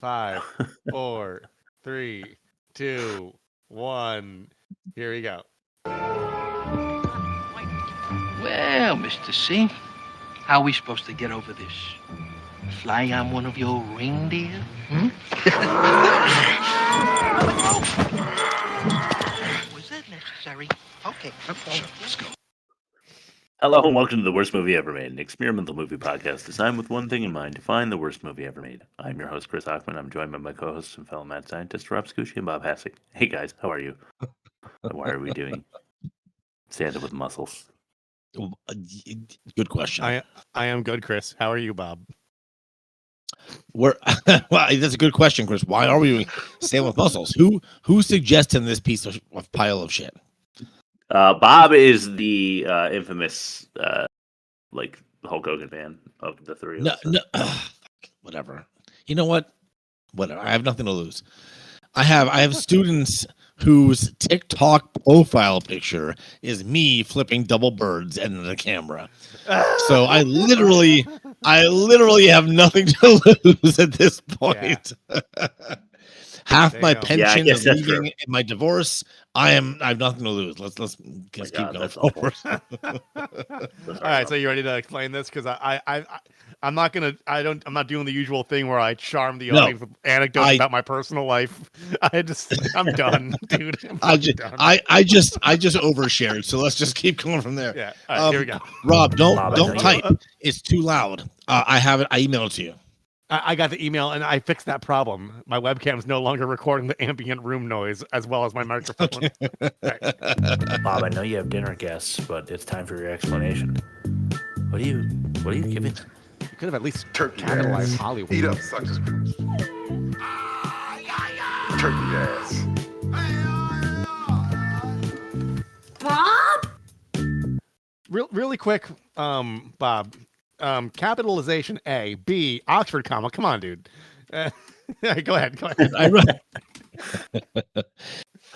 5, 4, 3, 2, 1. Here we go. Well, Mr. C, how are we supposed to get over this? Fly on one of your reindeer? Was that necessary? Okay, let's go. Hello and welcome to the Worst Movie Ever Made, an experimental movie podcast designed with one thing in mind, to find the worst movie ever made. I'm your host, Chris Hockman. I'm joined by my co-hosts and fellow mad scientists, Rob Scucci and Bob Hassick. Hey guys, how are you? Why are we doing stand-up with muscles? Good question. I am good, Chris. How are you, Bob? Well, that's a good question, Chris. Why are we doing stand with muscles? Who suggested this piece of pile of shit? Bob is the infamous like Hulk Hogan fan of the three of us. Whatever. You know what? Whatever. I have nothing to lose. I have students whose TikTok profile picture is me flipping double birds into the camera. So I literally have nothing to lose at this point. Yeah. Half my pension is leaving in my divorce. I have nothing to lose. Let's keep going forward. All right, so you ready to explain this? Because I'm not not doing the usual thing where I charm the audience with anecdotes about my personal life. I'm done, dude. I just overshared. So let's just keep going from there. Yeah. All right, here we go. Rob, don't type. It's too loud. I have it. I emailed it to you. I got the email and I fixed that problem. My webcam is no longer recording the ambient room noise as well as my microphone. Okay. Right. Bob, I know you have dinner guests, but it's time for your explanation. What are you giving them? You could have at least capitalized Hollywood. Eat up, suckers. Turkey ass. Bob? Really quick, Bob. Capitalization A, B, Oxford comma. Come on, dude. Go ahead.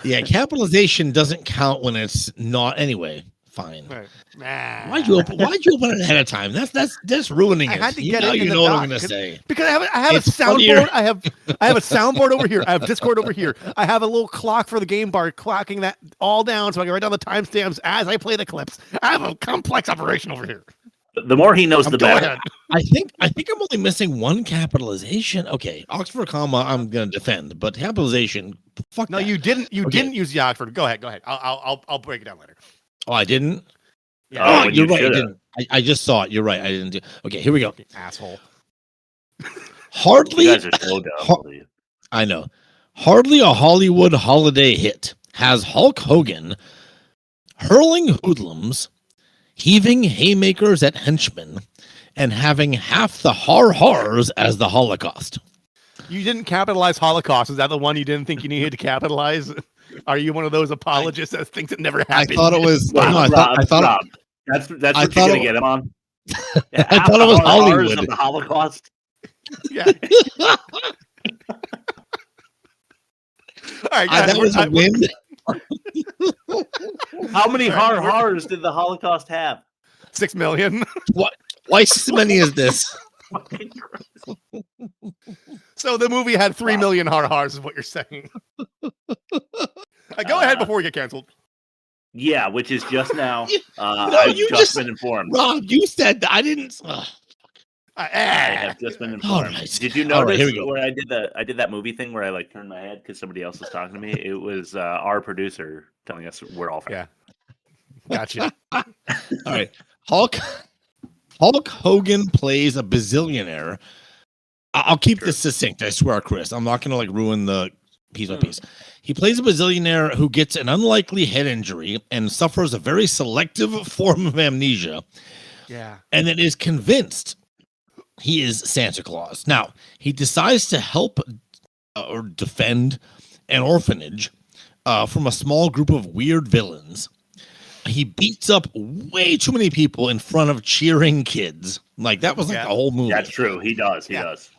Yeah, capitalization doesn't count when it's not anyway. Fine. Right. Why'd you open it ahead of time? That's ruining it. I had to get it. You know what I'm gonna say. Because I have a soundboard. I have a soundboard over here. I have Discord over here. I have a little clock for the game bar, clocking that all down so I can write down the timestamps as I play the clips. I have a complex operation over here. The more he knows, the better. I think I'm only missing one capitalization. Okay, Oxford comma, I'm gonna defend, but capitalization, fuck. No, that. you didn't. You didn't use the Oxford. Go ahead. I'll break it down later. Oh, I didn't. Yeah. Oh, you're right. I didn't. I just saw it. You're right. I didn't do. Okay, here we go. Asshole. Hardly. You guys are so dumb. I know. Hardly a Hollywood holiday hit has Hulk Hogan hurling hoodlums, heaving haymakers at henchmen, and having half the har-hars as the Holocaust. You didn't capitalize Holocaust. Is that the one you didn't think you needed to capitalize? Are you one of those apologists that thinks it never happened? I thought it was. Rob, that's what you're gonna get him on. Yeah, I thought it was Hollywood. Of the Holocaust. Yeah. All right, guys, that was a win. How many har-hars did the Holocaust have? 6 million. What? Twice as many as this. So the movie had 3 million har-hars, is what you're saying. Go ahead before we get canceled. Yeah, which is just now. I've just been informed. Rob, you said that. I didn't. I have just been informed. Right. Did you notice here we go. where I did that movie thing where I turned my head because somebody else was talking to me? It was our producer telling us we're all friends. Yeah. Gotcha. All right. Hulk Hogan plays a bazillionaire. I'll keep this succinct, I swear, Chris. I'm not going to ruin the piece by piece. He plays a bazillionaire who gets an unlikely head injury and suffers a very selective form of amnesia. Yeah. And then is convinced he is Santa Claus. Now, he decides to help or defend an orphanage from a small group of weird villains. He beats up way too many people in front of cheering kids. That was the whole movie. That's true. He does. He does.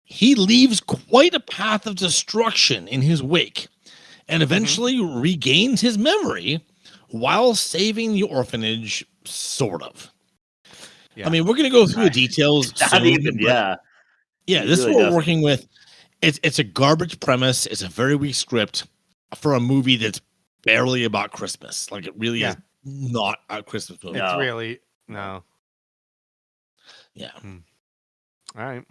He leaves quite a path of destruction in his wake and eventually regains his memory while saving the orphanage, sort of. Yeah. I mean, we're going to go through the details. Not soon, even, yeah. Yeah, this really is what we're working with. it's a garbage premise. It's a very weak script for a movie that's barely about Christmas. Like, it really is not a Christmas movie. It's really no. Yeah. All right.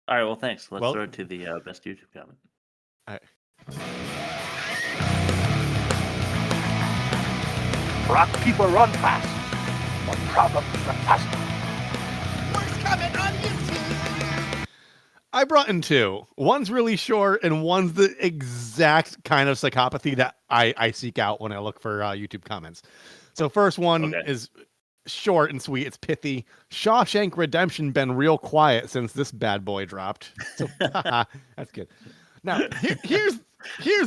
All right. Well, thanks. Let's throw it to the best YouTube comment. All right. Rock people run fast, but problems run faster. Worst comment on YouTube. I brought in two. One's really short, and one's the exact kind of psychopathy that I seek out when I look for YouTube comments. So first one is short and sweet. It's pithy. Shawshank Redemption been real quiet since this bad boy dropped. So that's good. Now here's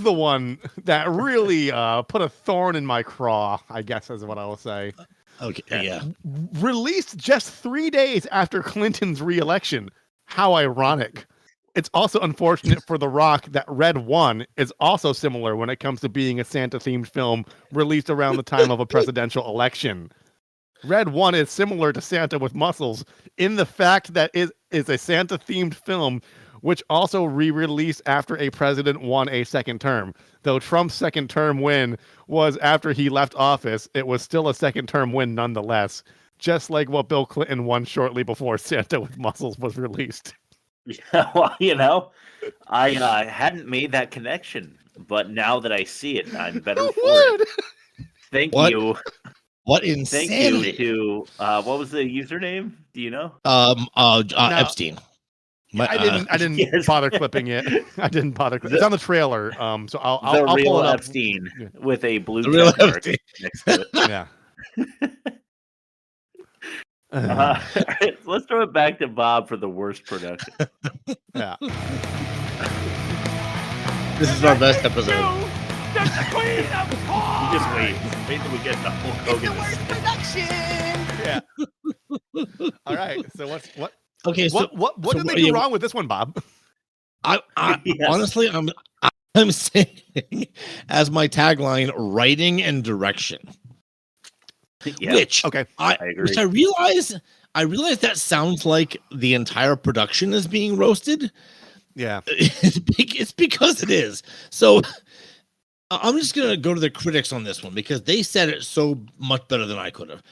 the one that really put a thorn in my craw, I guess is what I will say. Okay. Yeah. Released just 3 days after Clinton's re-election. How ironic. It's also unfortunate for The Rock that Red 1 is also similar when it comes to being a Santa-themed film released around the time of a presidential election. Red 1 is similar to Santa with Muscles in the fact that it is a Santa-themed film which also re-released after a president won a second term. Though Trump's second term win was after he left office, it was still a second term win nonetheless. Just like what Bill Clinton won shortly before Santa with Muscles was released. Yeah, well, I hadn't made that connection, but now that I see it, I'm better for it. Thank you. What insanity! Thank you to what was the username? Do you know? Epstein. I didn't bother clipping it. I didn't bother. It's on the trailer. So I'll pull it up. Epstein with a blue check mark next to it. Yeah. Let's throw it back to Bob for the worst production. Yeah. This is our best episode. The queen of horde. You just wait till we get the Hulk Hogan. The worst production. Yeah. All right. So what? Okay. So what did they do wrong with this one, Bob? Honestly, I'm saying as my tagline, writing and direction. Yeah. Which I agree. Which I realize that sounds like the entire production is being roasted. Yeah, it's because it is. So I'm just gonna go to the critics on this one because they said it so much better than I could have.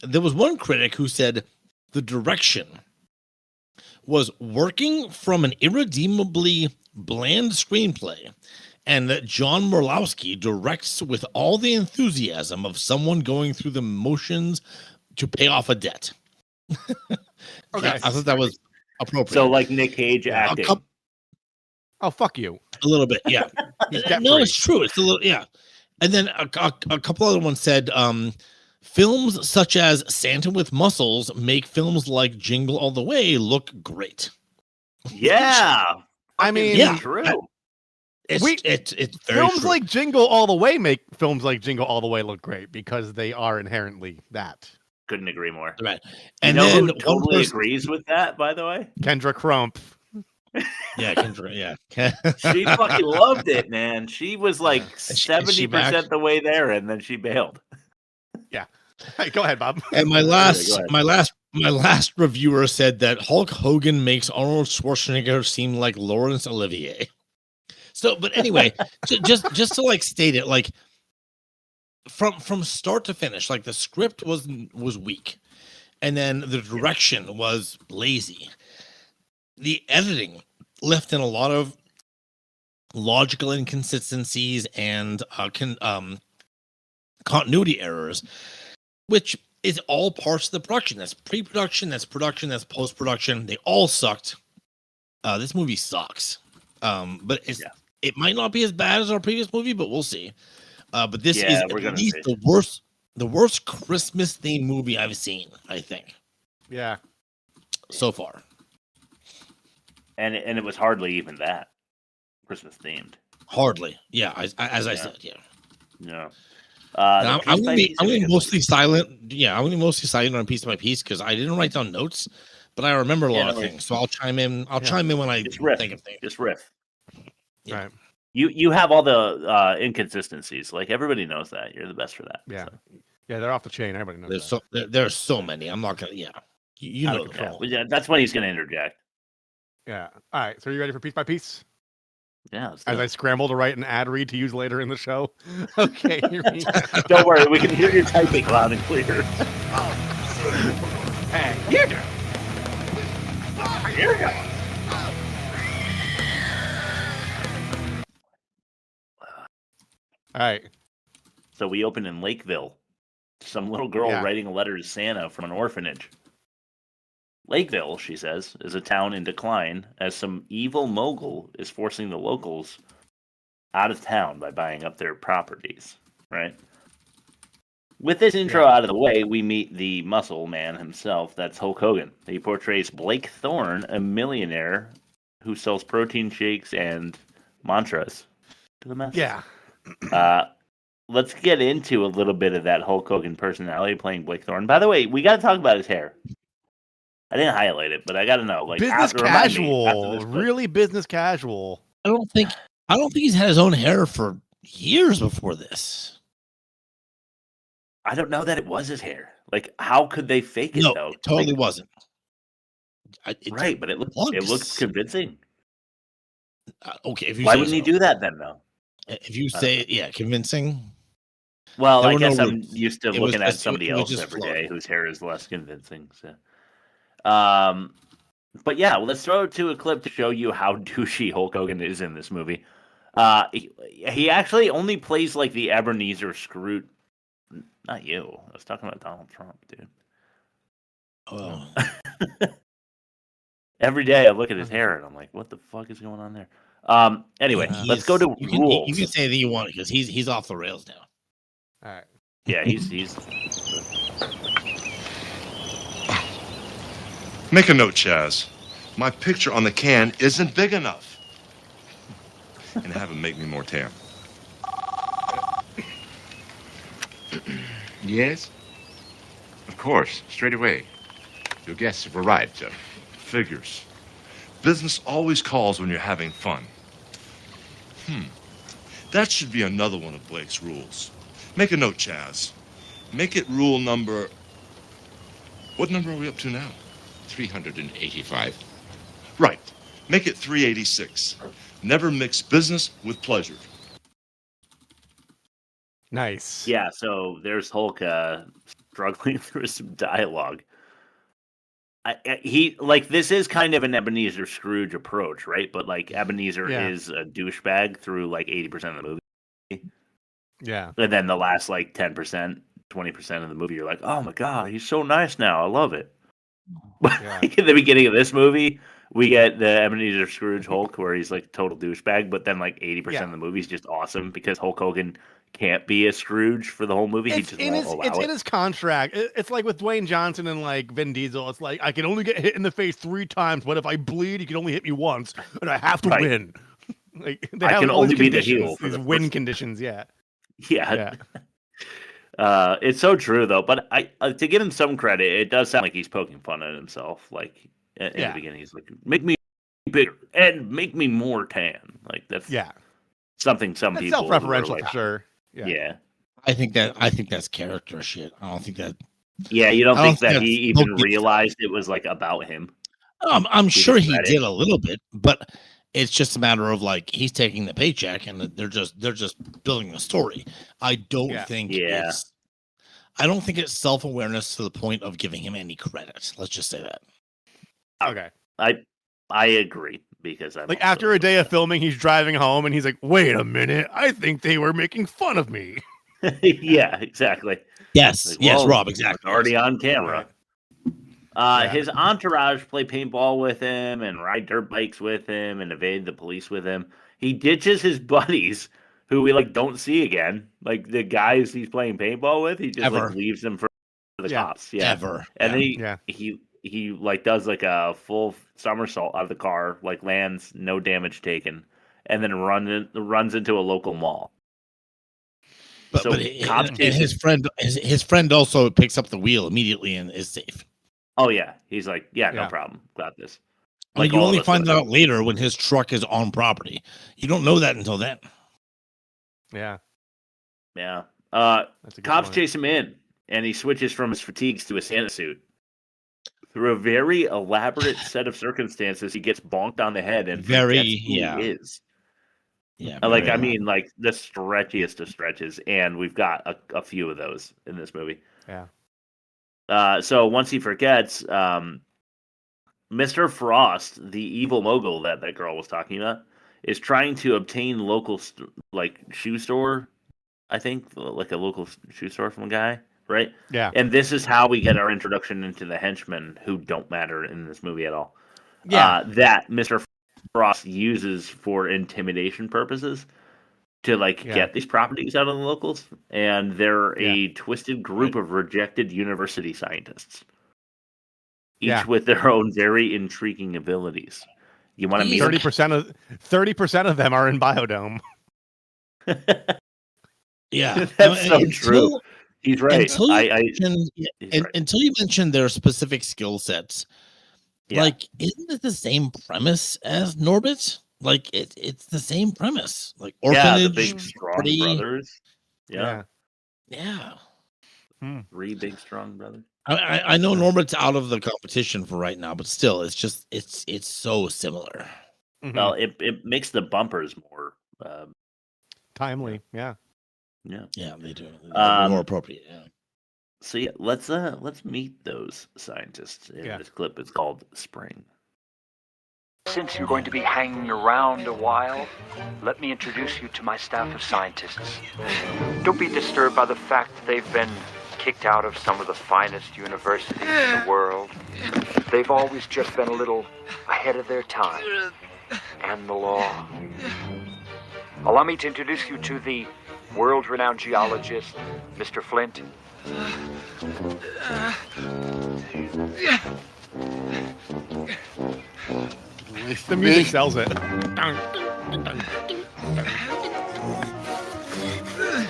There was one critic who said the direction was working from an irredeemably bland screenplay, and that John Morlowski directs with all the enthusiasm of someone going through the motions to pay off a debt. Okay. I thought that was appropriate. So like Nick Cage acting. Oh, fuck you. A little bit, yeah. No, it's true. It's a little, yeah. And then a couple other ones said, films such as Santa with Muscles make films like Jingle All the Way look great. Yeah. I mean, yeah, true. It's very films true. like Jingle All the Way make films like Jingle All the Way look great because they are inherently that. Couldn't agree more. Right. And And then who totally agrees with that, by the way? Kendra Crump. Yeah, Kendra, yeah. She fucking loved it, man. She was like Is she back? 70% the way there, and then she bailed. Yeah. Hey, go ahead, Bob. And my last reviewer said that Hulk Hogan makes Arnold Schwarzenegger seem like Laurence Olivier. So, but anyway, just to like state it, like from start to finish, like the script was weak, and then the direction was lazy. The editing left in a lot of logical inconsistencies and continuity errors, which is all parts of the production. That's pre-production, that's production, that's post-production. They all sucked. This movie sucks. But it might not be as bad as our previous movie, but we'll see. But this is at least the worst Christmas themed movie I've seen, I think. Yeah. So far. And it was hardly even that Christmas themed. Hardly. Yeah, I said, yeah. No. I'm gonna be mostly silent. Yeah, I'm gonna be mostly silent on piece by piece because I didn't write down notes, but I remember a lot of things. So I'll chime in. Chime in when I think of things. Just riff. Yeah. Right. You have all the inconsistencies. Like everybody knows that. You're the best for that. Yeah. So. Yeah, they're off the chain. Everybody knows there's so many. I'm not gonna. Yeah. You know. Yeah, that's when he's gonna interject. Yeah. All right. So are you ready for piece by piece? Yeah. As I scramble to write an ad read to use later in the show. Okay, here we go. Don't worry, we can hear you typing loud and clear. Hey, you do. Here we go. All right. So we open in Lakeville. Some little girl writing a letter to Santa from an orphanage. Lakeville, she says, is a town in decline as some evil mogul is forcing the locals out of town by buying up their properties, right? With this intro out of the way, we meet the muscle man himself. That's Hulk Hogan. He portrays Blake Thorne, a millionaire who sells protein shakes and mantras to the masses. Yeah. Let's get into a little bit of that Hulk Hogan personality playing Blake Thorne. By the way, we got to talk about his hair. I didn't highlight it, but I got to know. Like, business casual, really business casual. I don't think he's had his own hair for years before this. I don't know that it was his hair. Like, how could they fake it though? It totally wasn't. Right, but it looks convincing. Okay, if you why wouldn't he do that then, though? If you say convincing. Well, I guess I'm used to looking at somebody else every day whose hair is less convincing. So, but yeah, let's throw to a clip to show you how douchey Hulk Hogan is in this movie. He actually only plays like the Ebenezer Scrooge. Not you. I was talking about Donald Trump, dude. Oh. Every day I look at his hair and I'm like, what the fuck is going on there? Anyway, let's go to rules. You can say that you want it because he's off the rails now. All right. Yeah, he's. Make a note, Chaz. My picture on the can isn't big enough. And have him make me more tan. Yes? Of course, straight away. Your guests have arrived, sir. Figures. Business always calls when you're having fun. That should be another one of Blake's rules. Make a note, Chaz. Make it rule number... What number are we up to now? 385. Right. Make it 386. Never mix business with pleasure. Nice. Yeah, so there's Hulk struggling through some dialogue. This is kind of an Ebenezer Scrooge approach, right? But like Ebenezer is a douchebag through like 80% of the movie. Yeah. And then the last like 10%, 20% of the movie, you're like, oh my God, he's so nice now. I love it. Yeah. Like in the beginning of this movie, we get the Ebenezer Scrooge Hulk where he's like total douchebag, but then like 80% of the movie is just awesome because Hulk Hogan can't be a Scrooge for the whole movie. It's in his contract. It's like with Dwayne Johnson and like Vin Diesel. It's like, I can only get hit in the face 3 times, but if I bleed, you can only hit me once, and I have to win. Like they I have can all only these be the heel. these win conditions. Yeah. Yeah. It's so true though. But I to give him some credit, it does sound like he's poking fun at himself. Like in the beginning, he's like, "Make me bigger and make me more tan." Like that's something some that's people self-referential like, for sure. Yeah. I think that's character shit. I don't think that. Yeah, you don't think that he even realized it was like about him? I'm sure he did a little bit, but it's just a matter of like he's taking the paycheck and they're just building the story. I don't think it's self-awareness to the point of giving him any credit. Let's just say that. Okay. I agree because I'm like after a day of filming, he's driving home and he's like, "Wait a minute, I think they were making fun of me." Yeah, exactly. Yes, like, yes, Rob, exactly. Already on camera. His entourage play paintball with him and ride dirt bikes with him and evade the police with him. He ditches his buddies, who we like don't see again. Like the guys he's playing paintball with, he just like leaves them for the cops. Yeah, ever. And then he like does like a full somersault out of the car, like lands, no damage taken, and then runs into a local mall. But his friend also picks up the wheel immediately and is safe. Oh yeah, he's like, no problem, got this. Like you only find out later when his truck is on property. You don't know that until then. Yeah. Yeah. Cops chase him in, and he switches from his fatigues to a Santa suit. Through a very elaborate set of circumstances, he gets bonked on the head, and he is. Yeah, Like, very I mean, like the stretchiest of stretches, and we've got a few of those in this movie. Yeah. So once he forgets, Mr. Frost, the evil mogul that girl was talking about, is trying to obtain local shoe store. I think like a local shoe store from a guy, right? Yeah. And this is how we get our introduction into the henchmen, who don't matter in this movie at all. Yeah. That Mr. Frost uses for intimidation purposes to get these properties out of the locals, and they're a twisted group of rejected university scientists, each with their own very intriguing abilities. You want to meet 30% of them are in Biodome. Yeah, that's so true. He's right. Until you mentioned their specific skill sets, like, isn't it the same premise as Norbit? Like, it's the same premise. Like, orphanage, the big strong brothers. Yeah. Three big strong brothers. I know Norbit's out of the competition for right now, but still, it's just it's so similar. Well, it makes the bumpers more timely. Yeah, they do. More appropriate. Yeah. So let's meet those scientists in this clip. It's called Spring. Since you're going to be hanging around a while, let me introduce you to my staff of scientists. Don't be disturbed by the fact that they've been kicked out of some of the finest universities in the world. They've always just been a little ahead of their time and the law. Allow me to introduce you to the world-renowned geologist, Mr. Flint. The music sells it.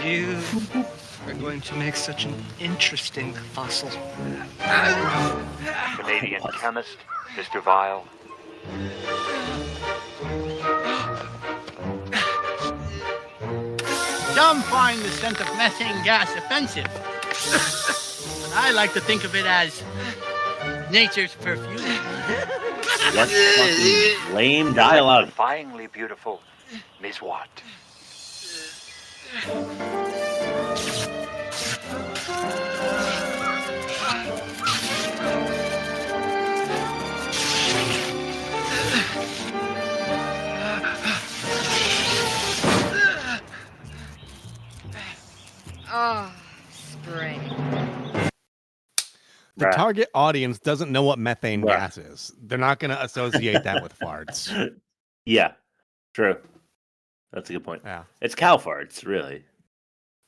You are going to make such an interesting fossil. Canadian chemist, Mr. Vile. Some find the scent of methane gas offensive. I like to think of it as nature's perfume. That's fucking lame dialogue. Defyingly beautiful, Ms. Watt. Oh, spring. The target audience doesn't know what methane gas is. They're not going to associate that with farts. Yeah, true. That's a good point. Yeah. It's cow farts, really.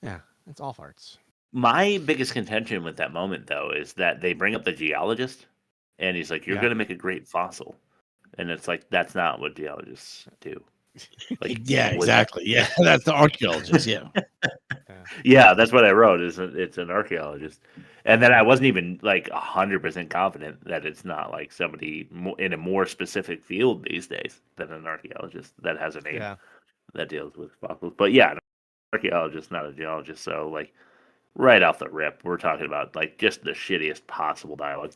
Yeah, it's all farts. My biggest contention with that moment, though, is that they bring up the geologist, and he's like, you're going to make a great fossil. And it's like, that's not what geologists do. Like, yeah, exactly. Yeah, that's the archaeologist. Yeah. Yeah, that's what I wrote. It's an archaeologist, and then I wasn't even like 100% confident that it's not like somebody in a more specific field these days than an archaeologist that has a name that deals with fossils. But yeah, an archaeologist, not a geologist. So like right off the rip, we're talking about like just the shittiest possible dialogue.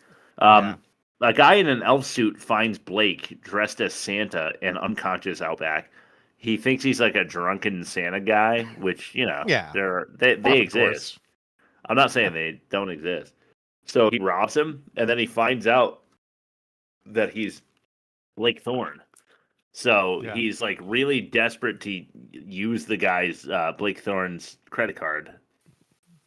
A guy in an elf suit finds Blake dressed as Santa and unconscious out back. He thinks he's like a drunken Santa guy, which, you know, they exist. I'm not saying they don't exist. So he robs him, and then he finds out that he's Blake Thorne. So he's like really desperate to use the guy's Blake Thorne's credit card.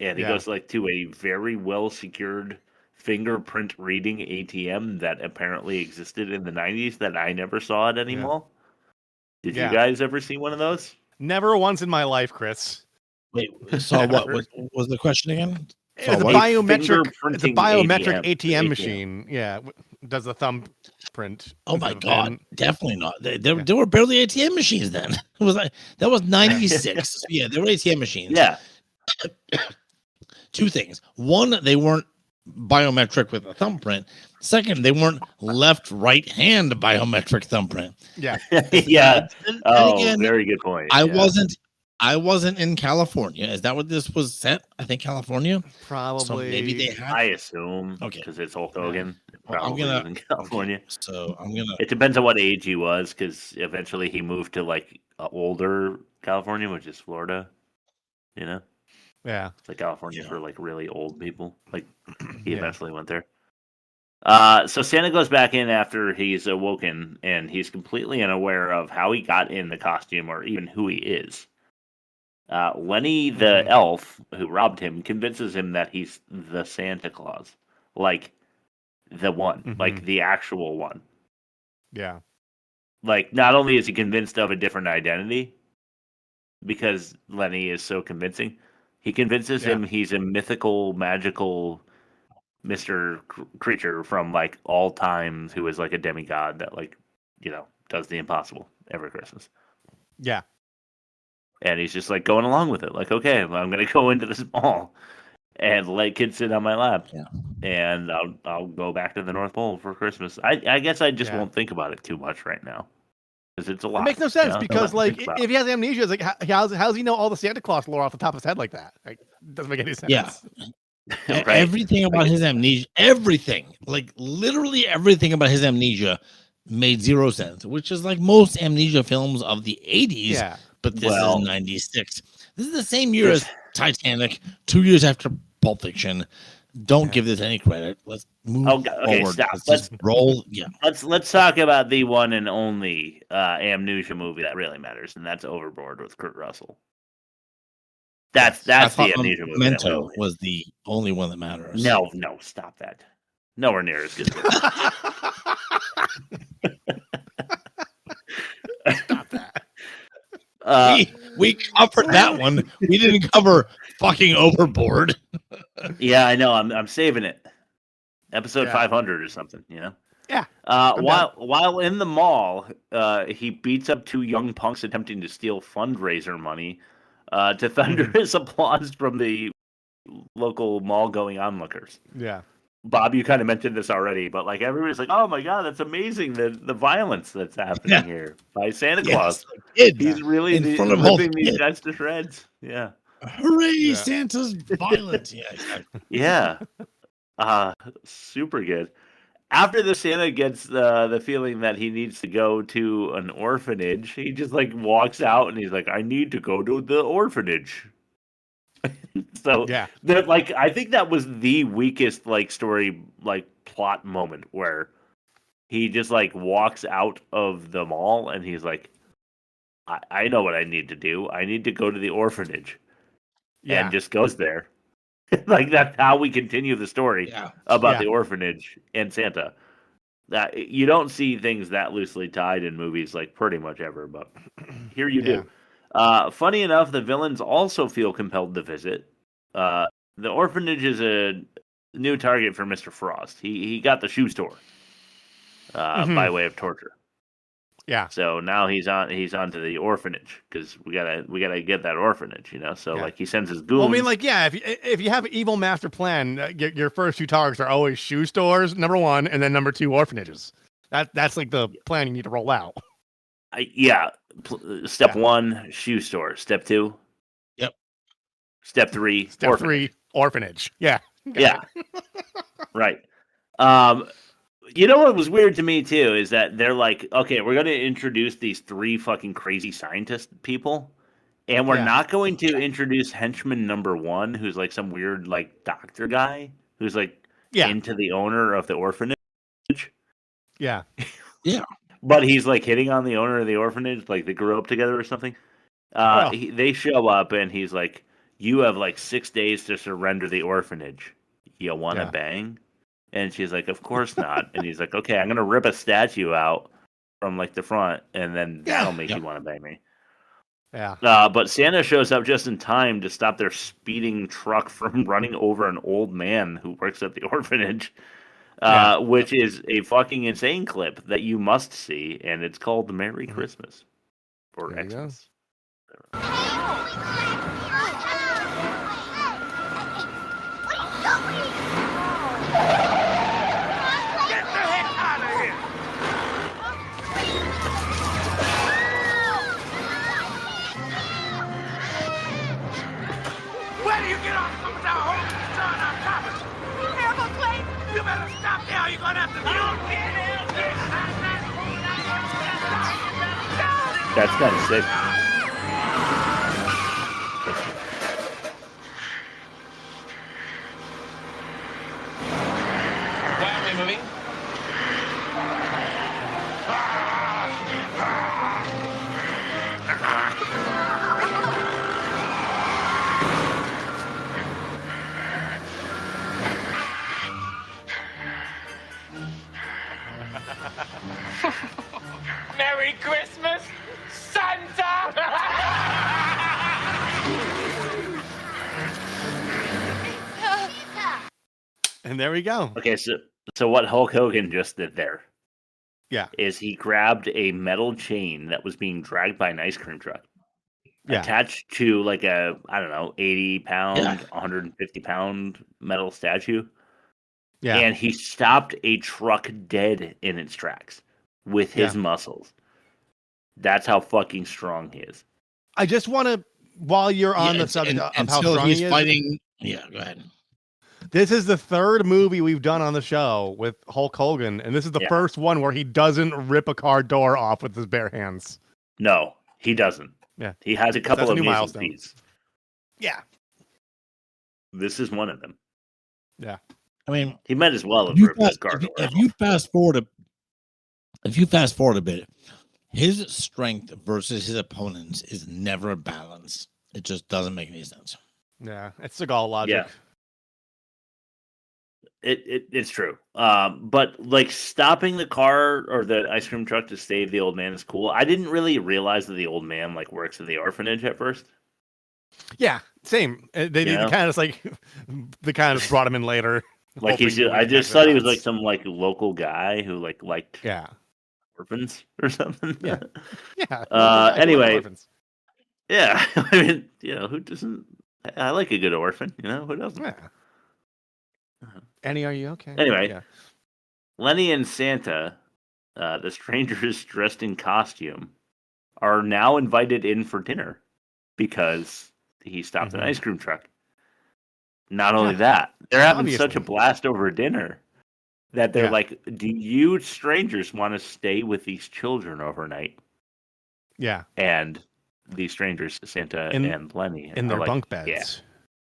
And he goes like to a very well secured fingerprint reading ATM that apparently existed in the 90s that I never saw at any mall. Did you guys ever see one of those? Never once in my life, Chris. Wait, saw what? What was the question again? The biometric ATM machine. Yeah, does the thumbprint. Oh my god, definitely not. There were barely ATM machines then. It was like that was 96. Yeah, there were ATM machines. Yeah. Two things. One, they weren't biometric with a thumbprint. Second, they weren't left-right hand biometric thumbprint. Yeah. Yeah. Again, very good point. I wasn't in California. Is that what this was set? I think California. Probably. So maybe they had. I assume. Okay. Because it's Hulk Hogan. Probably in California. Okay. So I'm gonna. It depends on what age he was, because eventually he moved to like older California, which is Florida. You know, Yeah. it's like California for like really old people. Like he Yeah. eventually went there. So Santa goes back in after he's awoken, and he's completely unaware of how he got in the costume or even who he is. Lenny, the elf who robbed him, convinces him that he's the Santa Claus, like the one, like the actual one. Yeah. Like, not only is he convinced of a different identity, because Lenny is so convincing, he convinces him he's a mythical, magical Mr. Creature from like all times who is like a demigod that like, does the impossible every Christmas. Yeah. And he's just like going along with it. Like, okay, well, I'm going to go into this mall and let kids sit on my lap. Yeah. And I'll go back to the North Pole for Christmas. I guess I just won't think about it too much right now. Because it's a lot. It makes no sense because, like, if he has amnesia, it's like, how does he know all the Santa Claus lore off the top of his head like that? Like, it doesn't make any sense. Yeah. Right. Everything about his amnesia, everything, like literally everything about his amnesia made zero sense, which is like most amnesia films of the 80s. Yeah. But this is 96. This is the same year as Titanic, 2 years after Pulp Fiction. Don't give this any credit. Let's move forward. Stop. Let's roll. Yeah. Let's talk about the one and only amnesia movie that really matters, and that's Overboard with Kurt Russell. That's the amnesia movie. Memento was the only one that matters. No, stop that. Nowhere near as good. Stop that. We covered that one. We didn't cover fucking Overboard. Yeah, I know. I'm saving it. Episode 500 or something. Yeah. While in the mall, he beats up two young punks attempting to steal fundraiser money. To thunderous applause from the local mall-going onlookers. Yeah. Bob, you kind of mentioned this already, but like everybody's like, "Oh my god, that's amazing! The violence that's happening here by Santa Claus. He's really in front of ripping these guys to shreds." Yeah. Hooray! Santa's violent. Yeah. Exactly. Yeah. Super good. After the Santa gets the feeling that he needs to go to an orphanage, he just like walks out and he's like, "I need to go to the orphanage." So like I think that was the weakest like story like plot moment where he just like walks out of the mall and he's like, I know what I need to do. I need to go to the orphanage. Yeah. And just goes there. Like that's how we continue the story about the orphanage and Santa. You don't see things that loosely tied in movies like pretty much ever, but here you do. Funny enough, the villains also feel compelled to visit. The orphanage is a new target for Mr. Frost. He got the shoe store by way of torture. Yeah. So now he's on to the orphanage because we gotta get that orphanage, So like he sends his goons. Well, I mean, like if you have an evil master plan, your first two targets are always shoe stores, number one, and then number two orphanages. That's like the plan you need to roll out. Step 1, shoe store. Step 2. Yep. Step 3. Step orphanage. 3, orphanage. Yeah. Yeah. Right. You know what was weird to me too is that they're like, okay, we're going to introduce these 3 fucking crazy scientist people, and we're not going to introduce henchman number 1, who's like some weird like doctor guy who's like into the owner of the orphanage. Yeah. Yeah. But he's like hitting on the owner of the orphanage, like they grew up together or something. They show up and he's like, "You have like 6 days to surrender the orphanage. You want to bang?" And she's like, "Of course not." And he's like, "Okay, I'm gonna rip a statue out from like the front, and then that'll make you want to bang me." Yeah. But Santa shows up just in time to stop their speeding truck from running over an old man who works at the orphanage. Which is a fucking insane clip that you must see, and it's called Merry Christmas or Xmas. Get the heck out of here! Where do you get off? Some of our homes destroying our property. You better stop there, or you're gonna have to That's kind of sick. Why are we moving? Merry Christmas, Santa! And there we go. Okay, so what Hulk Hogan just did there is he grabbed a metal chain that was being dragged by an ice cream truck, attached to like a, I don't know, 80-pound, 150-pound metal statue. Yeah. And he stopped a truck dead in its tracks with his muscles. That's how fucking strong he is. I just want to, while you're on the subject of how strong he is, fighting. Yeah, go ahead. This is the third movie we've done on the show with Hulk Hogan, and this is the first one where he doesn't rip a car door off with his bare hands. No, he doesn't. Yeah, he has a couple of new milestones. Yeah, this is one of them. Yeah, I mean, he might as well have ripped his car door off. If you fast forward a bit, his strength versus his opponents is never balanced. It just doesn't make any sense. Yeah, it's Seagal logic. Yeah. It's true. But like stopping the car or the ice cream truck to save the old man is cool. I didn't really realize that the old man like works at the orphanage at first. Yeah, same. They kind of like they kind of brought him in later. Like I just thought he was like some like local guy who liked orphans or something. Yeah. Yeah. Anyway. Yeah. I mean, who doesn't? I like a good orphan. Who doesn't? Yeah. Annie, are you okay? Anyway, Lenny and Santa, the strangers dressed in costume, are now invited in for dinner because he stopped an ice cream truck. Not only that, they're having such a blast over dinner that they're like, do you strangers want to stay with these children overnight? Yeah. And these strangers, Santa and Lenny, in their like, bunk beds. Yeah.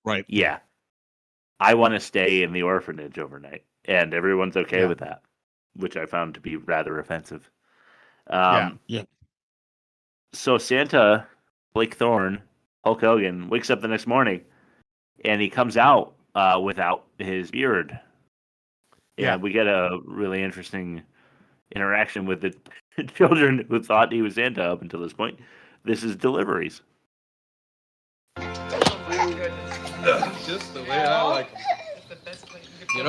Right. Yeah. I want to stay in the orphanage overnight. And everyone's okay with that, which I found to be rather offensive. Yeah. So Santa, Blake Thorne, Hulk Hogan, wakes up the next morning, and he comes out without his beard. And we get a really interesting interaction with the children who thought he was Santa up until this point. This is deliveries. Just the way I like it. Good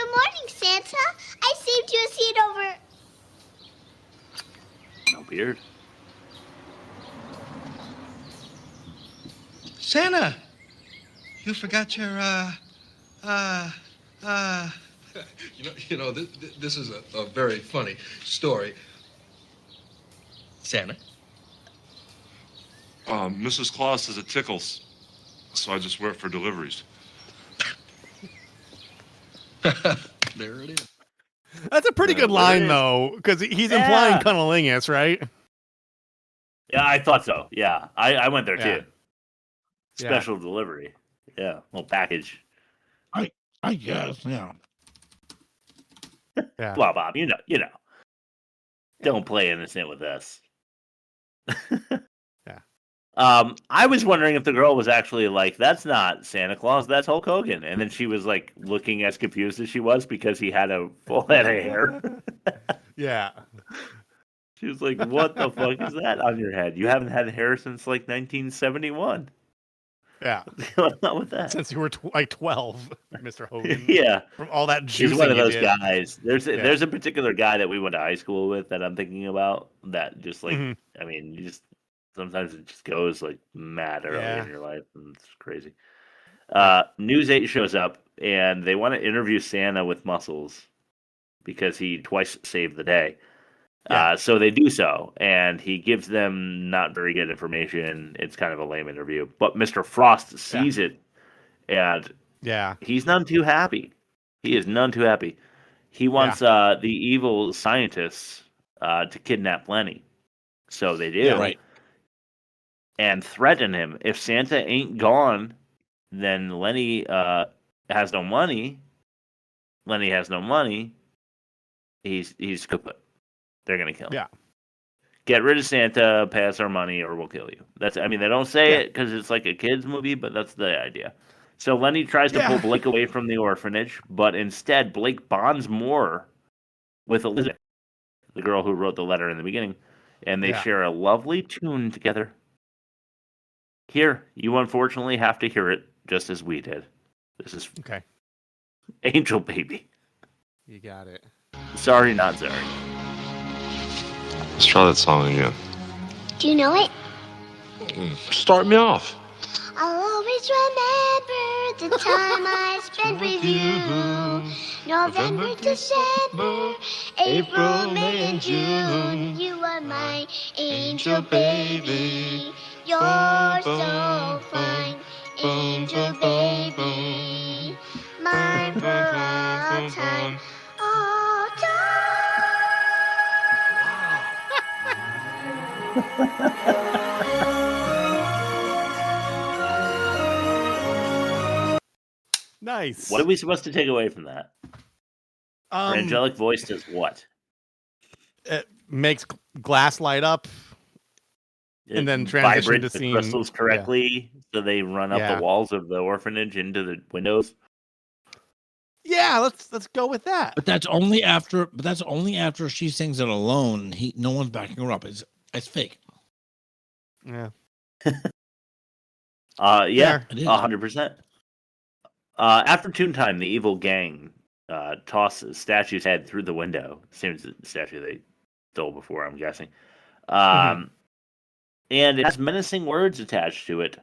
morning, Santa. I saved you a seat over. No beard. Santa, you forgot your This is a very funny story. Santa? Mrs. Claus says it tickles, so I just wear it for deliveries. There it is. That's a pretty good line, though, because he's implying Cunnilingus, right? Yeah, I thought so. Yeah, I went there too. Special delivery. Yeah, little package. I guess, yeah. Well, Bob, you know. Don't play innocent with us. I was wondering if the girl was actually like, that's not Santa Claus, that's Hulk Hogan. And then she was like looking as confused as she was because he had a full head of hair. Yeah. She was like, what the fuck is that on your head? You haven't had hair since like 1971. Yeah. What's up with that? Since you were like 12, Mr. Hogan. Yeah. From all that juicing. He's one of those guys. There's a particular guy that we went to high school with that I'm thinking about that just like, I mean, you just, sometimes it just goes like mad early in your life, and it's crazy. News 8 shows up, and they want to interview Santa with muscles because he twice saved the day. So they do so, and he gives them not very good information. It's kind of a lame interview, but Mr. Frost sees it, and he's none too happy. He is none too happy. He wants the evil scientists to kidnap Lenny. So they do. Yeah, right. And threaten him. If Santa ain't gone, then Lenny has no money. Lenny has no money. He's kaput. They're gonna kill him. Yeah. Get rid of Santa, pay us our money, or we'll kill you. They don't say it because it's like a kids movie, but that's the idea. So Lenny tries to pull Blake away from the orphanage, but instead Blake bonds more with Elizabeth, the girl who wrote the letter in the beginning, and they share a lovely tune together. Here, you unfortunately have to hear it just as we did. This is Angel Baby. You got it. Sorry, not sorry. Let's try that song again. Do you know it? Start me off. I'll always remember the time I spent with you. November, December, April, May, and June. You are my angel baby. You're so fine, angel baby. Mine for all time, all Nice. What are we supposed to take away from that? Her angelic voice does what? It makes glass light up, and then transition to the scene. crystals correctly, so they run up the walls of the orphanage into the windows. Yeah, let's go with that. But that's only after. But that's only after she sings it alone. No one's backing her up. It's fake. Yeah. Yeah, 100%. After Toon Time, the evil gang tosses Statue's head through the window. Same as the statue they stole before, I'm guessing. And it has menacing words attached to it.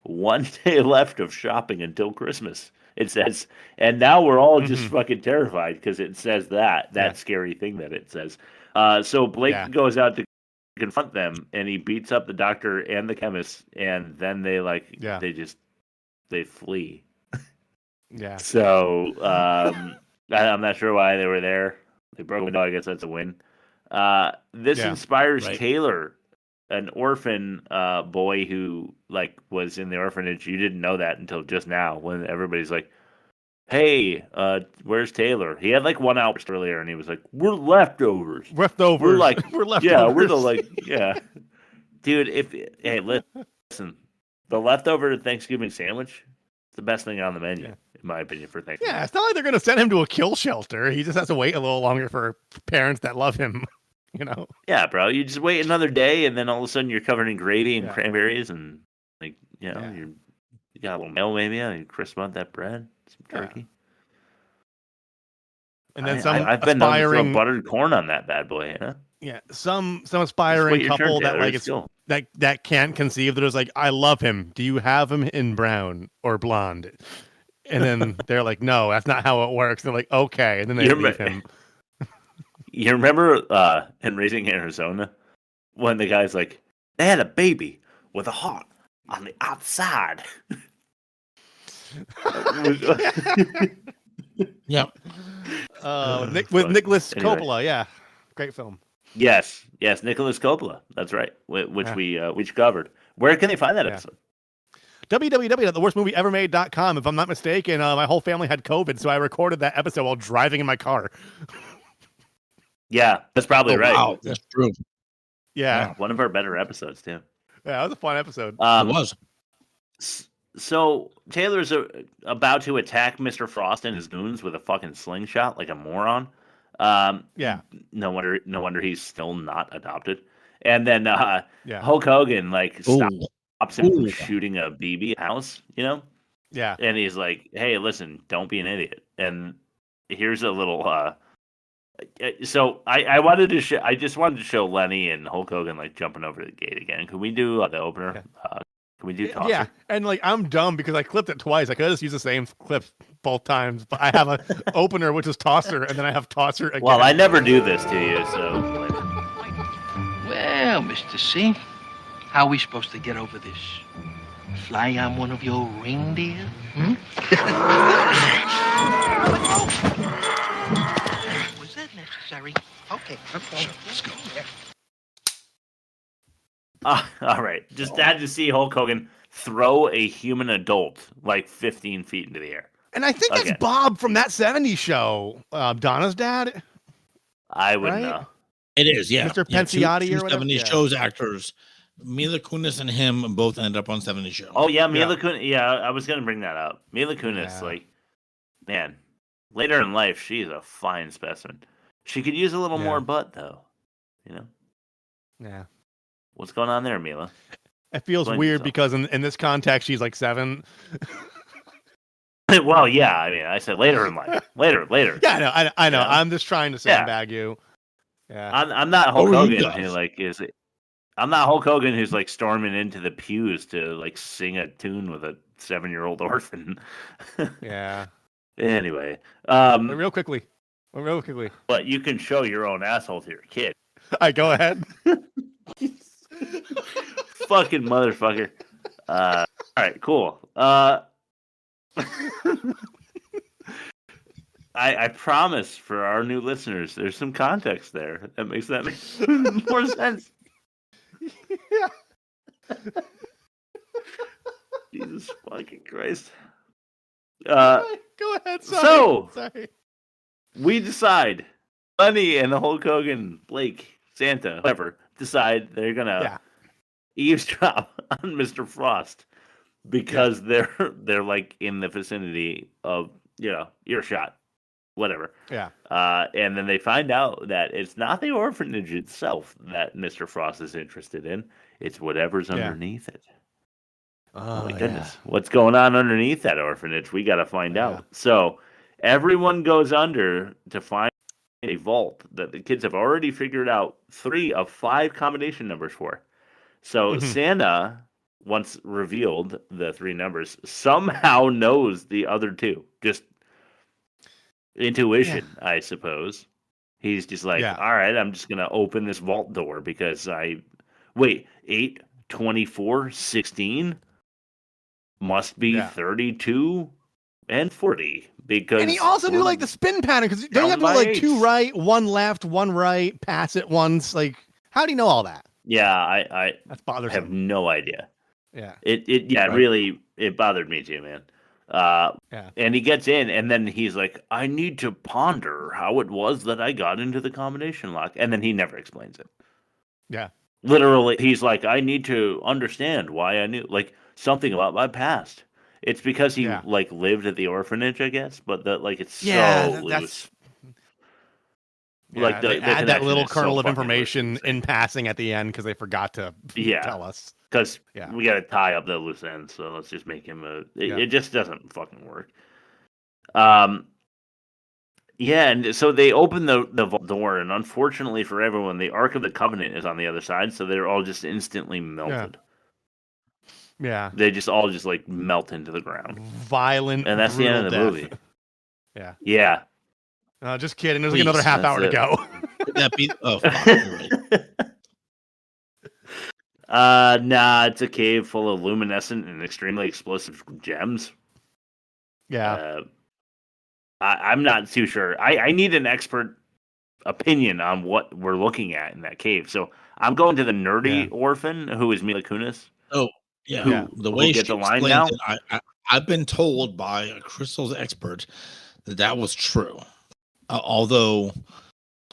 1 day left of shopping until Christmas. It says, and now we're all just fucking terrified because it says that scary thing that it says. So Blake goes out to confront them, and he beats up the doctor and the chemist, and then they they flee. Yeah. So I'm not sure why they were there. They broke a window. I guess that's a win. This inspires Taylor, an orphan boy who was in the orphanage. You didn't know that until just now, when everybody's like, "Hey, where's Taylor?" He had 1 hour earlier, and he was like, "We're leftovers. Leftovers. We're leftovers. Yeah, we're the dude. Hey, listen, the leftover Thanksgiving sandwich, it's the best thing on the menu, in my opinion, for Thanksgiving. Yeah, it's not like they're gonna send him to a kill shelter. He just has to wait a little longer for parents that love him. Yeah, bro. You just wait another day, and then all of a sudden you're covered in gravy and cranberries, and you got a little mail maybe. You crisp out that bread, some turkey. And then I've been known to throw buttered corn on that bad boy. Yeah, some aspiring couple that can't conceive. They're just like, I love him. Do you have him in brown or blonde? And then they're like, no, that's not how it works. They're like, okay, and then they leave him. You remember in Raising Arizona when the guy's like, they had a baby with a heart on the outside. Yep. With Nicholas Coppola, yeah, great film. Yes, Nicholas Coppola. That's right. Which we covered. Where can they find that episode? www.theworstmovieevermade.com. If I'm not mistaken, my whole family had COVID, so I recorded that episode while driving in my car. Yeah, that's probably right. Wow, that's true. Yeah, one of our better episodes too. Yeah, it was a fun episode. It was. So Taylor's about to attack Mr. Frost and his goons with a fucking slingshot like a moron. Yeah. No wonder he's still not adopted. And then Hulk Hogan stops him from shooting a BB house, Yeah. And he's like, "Hey, listen, don't be an idiot." And here's a little. So I wanted to I just wanted to show Lenny and Hulk Hogan jumping over the gate again. Can we do the opener? Okay. Can we do Tosser? Yeah, and I'm dumb because I clipped it twice. I could have just used the same clip both times, but I have an opener which is Tosser, and then I have Tosser again. Well, I never do this to you, so. Well, Mr. C, how are we supposed to get over this? Fly on one of your reindeer? Was that necessary? Okay, let's go. All right. Just had to see Hulk Hogan throw a human adult like 15 feet into the air. And I think that's Bob from that 70s show, Donna's dad. I wouldn't know. It is, yeah. Mr. Penciotti two or whatever. 70s shows actors. Mila Kunis and him both end up on 70s shows. Oh, yeah, Mila Kunis. Yeah, I was going to bring that up. Mila Kunis, like, man, later in life, she's a fine specimen. She could use a little more butt, though. You know? Yeah. What's going on there, Mila? It feels weird because in this context, she's like 7. Well, yeah. I mean, I said later in life. Later. Yeah, I know. Yeah. I'm just trying to sandbag you. Yeah. I'm not Hulk Hogan who like is. I'm not Hulk Hogan who's like storming into the pews to like sing a tune with a 7-year-old orphan. Yeah. Anyway, real quickly. But you can show your own asshole to your kid. All right, go ahead. Fucking motherfucker. All right, cool. I promise for our new listeners, there's some context there that makes that make more sense. Yeah. Jesus fucking Christ. Go ahead. Sorry. We decide, Bunny and the Hulk Hogan, Blake, Santa, whatever, decide they're gonna eavesdrop on Mr. Frost because they're like in the vicinity of earshot, whatever. Yeah. And then they find out that it's not the orphanage itself that Mr. Frost is interested in; it's whatever's underneath it. Oh my goodness, what's going on underneath that orphanage? We got to find out. So everyone goes under to find a vault that the kids have already figured out 3 of 5 combination numbers for. So Santa, once revealed the 3 numbers, somehow knows the other 2. Just intuition, I suppose. He's just like, all right, I'm just going to open this vault door because 8, 24, 16 must be 32 and 40 because. And he also knew like the spin pattern because don't you have to do like 2 right, 1 left, 1 right, pass it once? Like, how do you know all that? Yeah, I that's bothersome. Have no idea. Yeah. It really bothered me too, man. And he gets in and then he's like, I need to ponder how it was that I got into the combination lock, and then he never explains it. Yeah. Literally, he's like, I need to understand why I knew like something about my past. It's because he like lived at the orphanage, I guess, but it's so loose. Like they add that little kernel of information in passing at the end because they forgot to tell us. Because we got to tie up the loose ends, so let's just make him it just doesn't fucking work. And so they open the door, and unfortunately for everyone, the Ark of the Covenant is on the other side, so they're all just instantly melted. Yeah. They just all like melt into the ground. Violent, and that's the end of the movie. Yeah. Yeah. Just kidding. There's like another half hour to go. Nah, it's a cave full of luminescent and extremely explosive gems. Yeah. I'm not too sure. I need an expert opinion on what we're looking at in that cave. So I'm going to the nerdy orphan, who is Mila Kunis. Oh, yeah. The way she explained it, I've been told by a crystals expert that was true. Although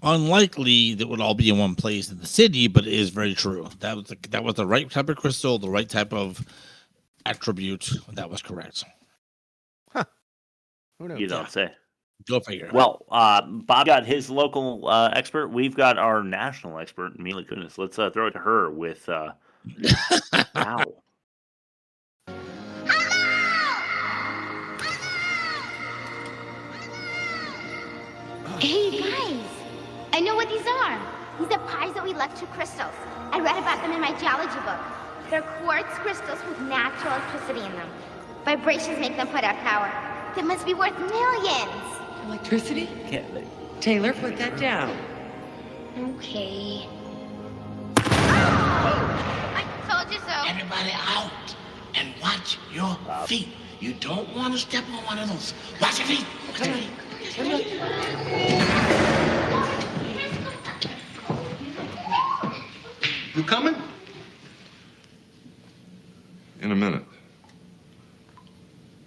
unlikely that would all be in one place in the city, but it is very true. That was the right type of crystal, the right type of attribute. That was correct. Huh. Who knows? You don't say. Go figure. Well, Bob got his local expert. We've got our national expert, Mila Kunis. Let's throw it to her with wow. Hey guys, I know what these are. These are piezoelectric crystals. I read about them in my geology book. They're quartz crystals with natural electricity in them. Vibrations make them put out power. That must be worth millions. Electricity? Can't they? Taylor, put that down. Okay. I told you so. Everybody out and watch your feet. You don't want to step on one of those. Watch your feet. Come on. You coming?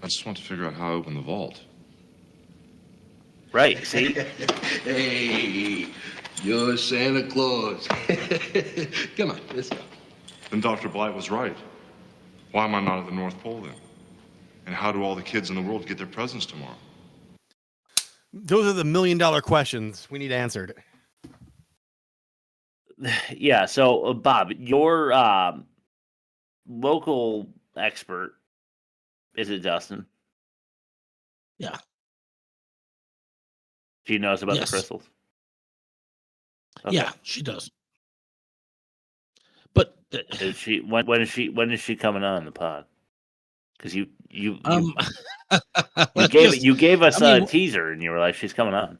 I just want to figure out how I open the vault. Right, see? Hey, you're Santa Claus. Come on, let's go. Then Dr. Blight was right. Why am I not at the North Pole then? And how do all the kids in the world get their presents tomorrow? Those are the $1 million questions we need answered. Yeah, so Bob, your local expert, is it Dustin? Yeah. She knows about Yes. the crystals? Okay. Yeah, she does. But is she when is she coming on the pod? Because you gave us a teaser and you were like, she's coming on.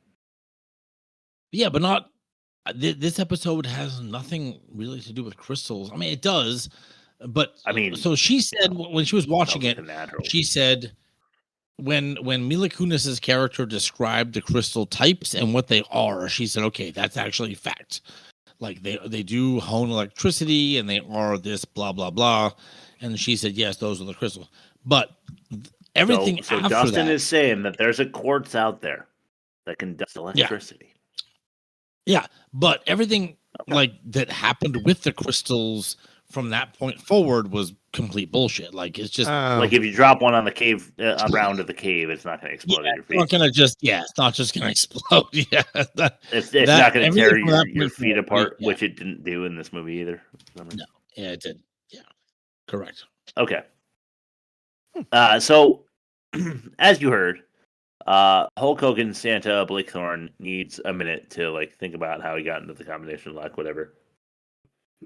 Yeah, but not this episode has nothing really to do with crystals. I mean, it does, but I mean, so she said when she was watching it, she said when Mila Kunis's character described the crystal types and what they are, she said, okay, that's actually fact. Like they do hone electricity and they are this blah blah blah, and she said yes, those are the crystals. But everything so after Dustin that is saying that there's a quartz out there that can dust electricity. Yeah, but everything like that happened with the crystals from that point forward was complete bullshit. Like it's just like if you drop one on the cave around of the cave, it's not going to explode in your feet. It's not just going to explode. Yeah, it's not going to tear your feet apart, which it didn't do in this movie either. No, yeah, it did. Yeah, correct. Okay. So, as you heard, Hulk Hogan, Santa, Blake Thorne needs a minute to like think about how he got into the combination lock, whatever.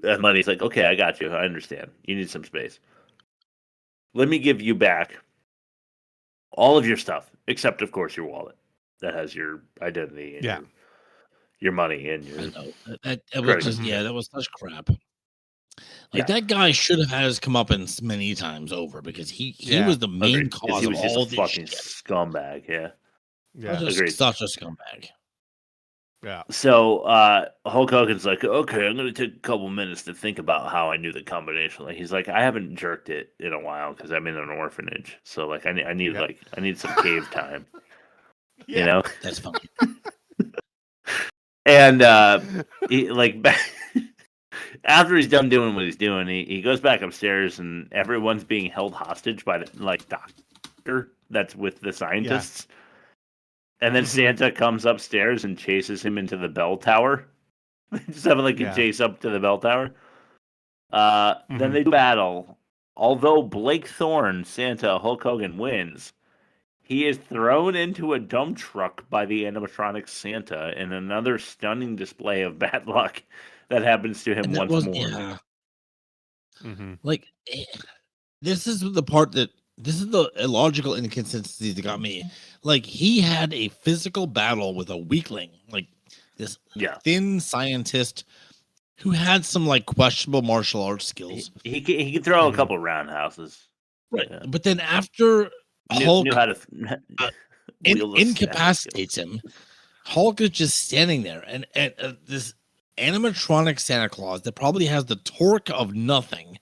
And Money's like, okay, I got you. I understand. You need some space. Let me give you back all of your stuff, except of course your wallet that has your identity and your money and your. That was just, that was such crap. Like that guy should have had his comeuppance many times over because he was the main cause of all this fucking shit. Scumbag. Yeah. Agreed. Such a scumbag. Yeah. So Hulk Hogan's like, okay, I'm going to take a couple minutes to think about how I knew the combination. Like he's like, I haven't jerked it in a while because I'm in an orphanage. So like I need some cave time. You know, that's fine. And he like after he's done doing what he's doing, he goes back upstairs and everyone's being held hostage by the like doctor that's with the scientists. Yeah. And then Santa comes upstairs and chases him into the bell tower. Just having like a chase up to the bell tower. Then they battle. Although Blake Thorne, Santa, Hulk Hogan wins, he is thrown into a dump truck by the animatronic Santa in another stunning display of bad luck that happens to him once more. Yeah. Like, this is the part that this is the illogical inconsistency that got me. Like, he had a physical battle with a weakling, like this thin scientist who had some like questionable martial arts skills. He could throw a couple roundhouses, right? Yeah. But then after Hulk knew how to incapacitates him, Hulk is just standing there, and this animatronic Santa Claus that probably has the torque of nothing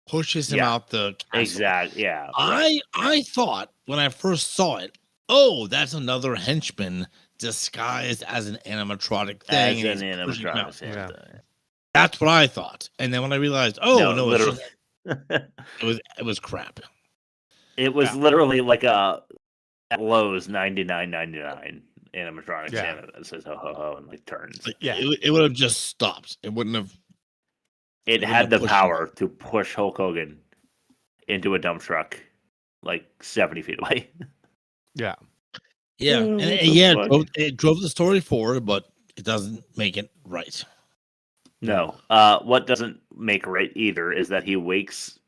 pushes him out the castle. Exactly. Yeah. Right. I thought when I first saw it, oh, that's another henchman disguised as an animatronic thing. As an animatronic Santa. Yeah. That's what I thought. And then when I realized, no, literally. it was crap. It was literally like a at Lowe's $99.99 animatronic Santa that says ho ho ho and like turns. It would have just stopped. It wouldn't have. It had the power to push Hulk Hogan into a dump truck like 70 feet away. Yeah. Yeah. And it drove the story forward, but it doesn't make it right. No. What doesn't make right either is that he wakes.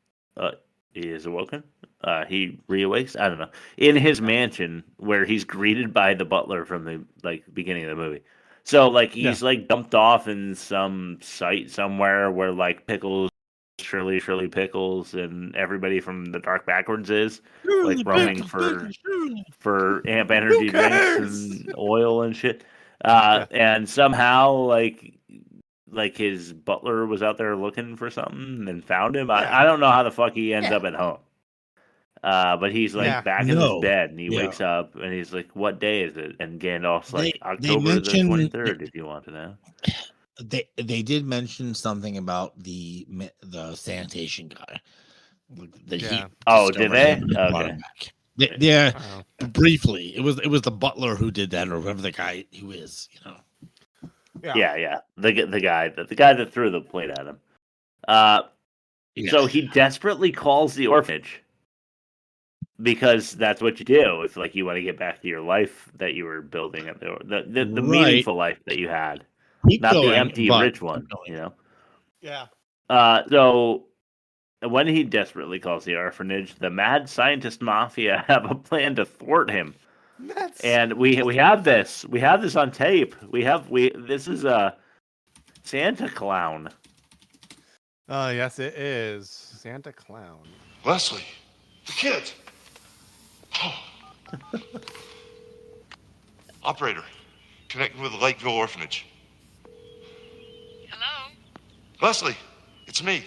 He is awoken. He reawakes. I don't know. In his mansion, where he's greeted by the butler from the beginning of the movie. So he's dumped off in some site somewhere where Pickles, Shirley Pickles, and everybody from the Dark Backwards is roaming for amp energy drinks and oil and shit. And somehow his butler was out there looking for something and found him. I don't know how the fuck he ends up at home. But he's like back in his No. bed, and he Yeah. wakes up, and he's like, "What day is it?" And Gandalf's They like, "October the 23rd." If you want to know, they did mention something about the sanitation guy. That he Oh, did discovered they? him and brought Okay. him back. Yeah, briefly. It was the butler who did that, or whoever the guy who is. You know. Yeah. The guy that threw the plate at him. So he desperately calls the orphanage because that's what you do if like you want to get back to your life that you were building at the meaningful life that you had, not the empty rich one. You know. Yeah. So when he desperately calls the orphanage, the mad scientist mafia have a plan to thwart him. And we have this on tape. This is a Santa Clown. Oh yes, it is Santa Clown. Leslie, the kids. Oh. Operator, connecting with the Lakeville Orphanage. Hello? Leslie, it's me.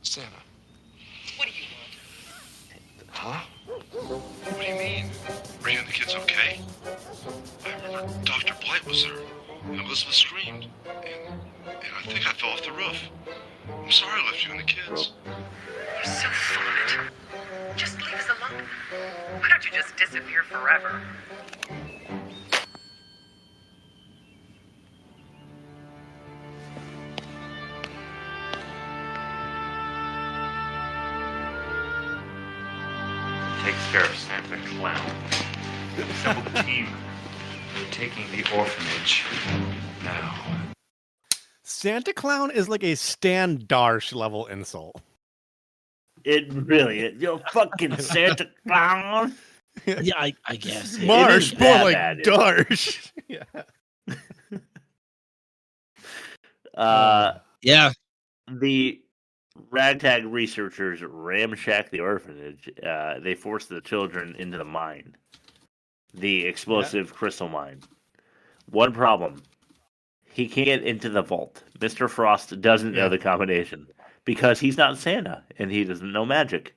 Santa. What do you want? Huh? What do you mean? Ray and the kids okay? I remember Dr. Blight was there. Elizabeth screamed. And I think I fell off the roof. I'm sorry I left you and the kids. You're so full of it. Just leave us alone. Why don't you just disappear forever? Takes care of Santa Clown. Assemble the team. We're taking the orphanage now. Santa Clown is like a Stan Darsh level insult. It really is. You're fucking Santa Clown. Yeah, I guess. Marsh, more like Darsh. Yeah. The Ragtag researchers ramshack the orphanage. They force the children into the mine, the explosive crystal mine. One problem: he can't get into the vault. Mr. Frost doesn't know the combination because he's not Santa and he doesn't know magic,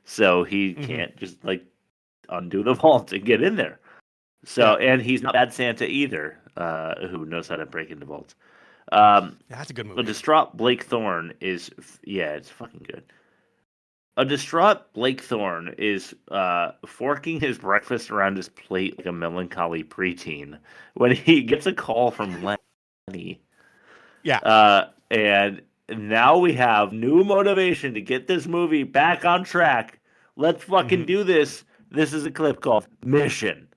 so he can't just like undo the vault and get in there. So, and he's not Bad Santa either, who knows how to break into vaults. That's a good movie. A distraught Blake Thorne is, it's fucking good. A distraught Blake Thorne is forking his breakfast around his plate like a melancholy preteen when he gets a call from Lenny. Yeah. And now we have new motivation to get this movie back on track. Let's fucking do this. This is a clip called Mission.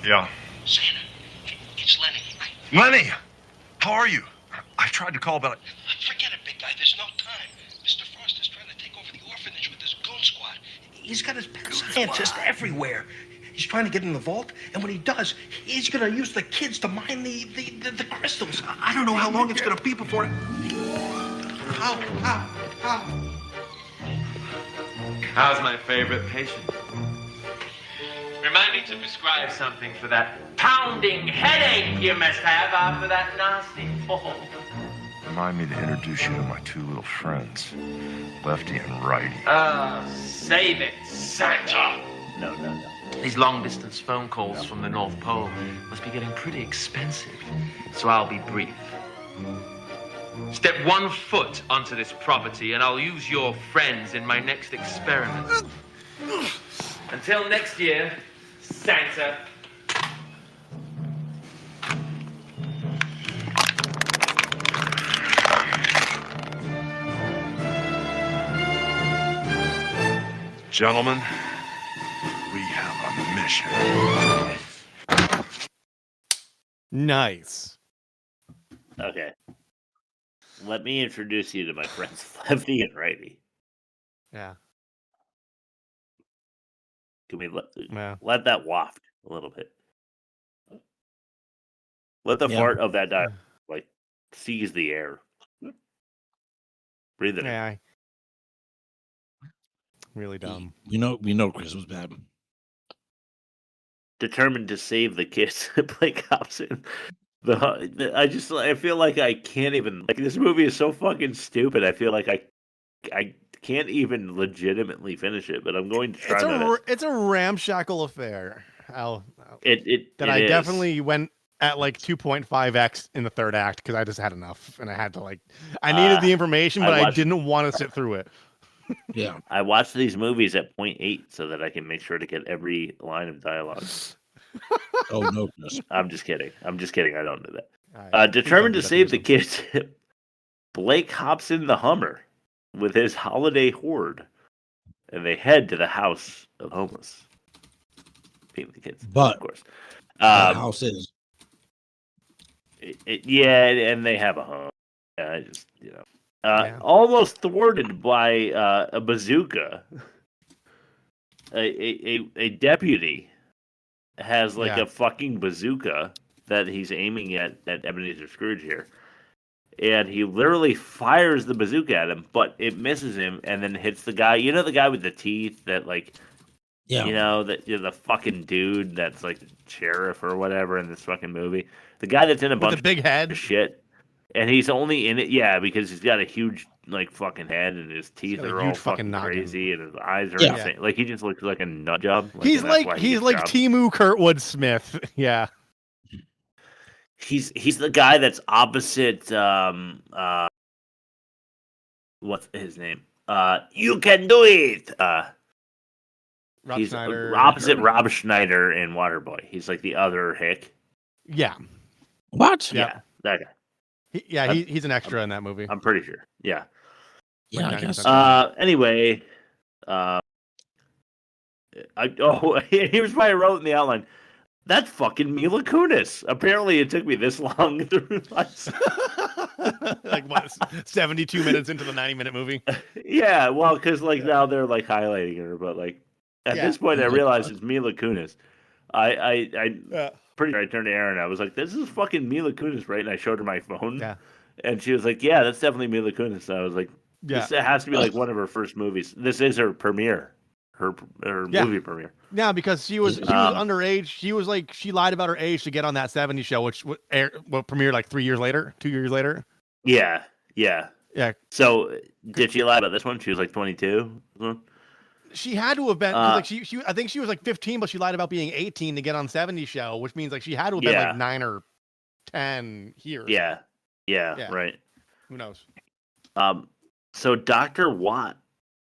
Yeah. Santa, it's Lenny. Lenny! How are you? I tried to call, but Forget it, big guy. There's no time. Mr. Frost is trying to take over the orphanage with his goon squad. He's got his pet scientists everywhere. He's trying to get in the vault, and when he does, he's gonna use the kids to mine the crystals. I don't know how long it's gonna be before. How? How's my favorite patient? Remind me to prescribe something for that pounding headache you must have after that nasty fall. remind me to introduce you to my two little friends, Lefty and Righty. Save it, Santa. No. These long-distance phone calls from the North Pole must be getting pretty expensive, so I'll be brief. Step 1 foot onto this property, and I'll use your friends in my next experiment. Until next year, Santa. Gentlemen, we have a mission. Nice. Okay. Let me introduce you to my friends Lefty and Righty. Yeah. Can we let that waft a little bit? Let the fart of that dive seize the air. Breathe it in. Yeah. Really dumb. We know Chris was bad. Determined to save the kids, play cops in I feel like I can't even like this movie is so fucking stupid. I feel like I can't even legitimately finish it, but I'm going to try. It's a ramshackle affair. I definitely went at like 2.5x in the third act because I just had enough and I had to I needed the information, but I didn't want to sit through it. Yeah, I watch these movies at 0.8 so that I can make sure to get every line of dialogue. Oh no! I'm just kidding. I don't do that. Determined to save the kids, Blake hops in the Hummer with his holiday horde, and they head to the house of homeless. Feeding the kids, but of course, the house is. And they have a home. Almost thwarted by a bazooka. A deputy has a fucking bazooka that he's aiming at Ebenezer Scrooge here. And he literally fires the bazooka at him, but it misses him and then hits the guy. You know the guy with the teeth that the fucking dude that's like the sheriff or whatever in this fucking movie. The guy that's in a bunch of big head of shit. And he's only in it, because he's got a huge fucking head and his teeth are all fucking crazy and his eyes are insane. Like he just looks like a nut job. He's like Timu Kurtwood Smith. Yeah. He's the guy that's opposite what's his name? You can do it. He's opposite Rob Schneider in Waterboy. He's like the other hick. Yeah. What? Yeah, that guy. He's an extra in that movie. I'm pretty sure. Yeah. Yeah, I guess. Anyway, here's what I wrote in the outline. That's fucking Mila Kunis. Apparently, it took me this long to realize. 72 minutes into the 90-minute movie. Yeah, well, because now they're highlighting her, but at this point, I realized it's Mila Kunis. Pretty sure I turned to Aaron. I was like, "This is fucking Mila Kunis, right?" And I showed her my phone. Yeah. And she was like, "Yeah, that's definitely Mila Kunis." And I was like, "This has to be one of her first movies. This is her premiere, her movie premiere." Yeah, because she was underage. She lied about her age to get on that 70s show, which premiered 3 years later, 2 years later. Yeah. So did she lie about this one? She was 22. She had to have been I think she was 15, but she lied about being 18 to get on 70s show, which means she had to have been 9 or 10 here. Yeah, right. Who knows? So Dr. Watt,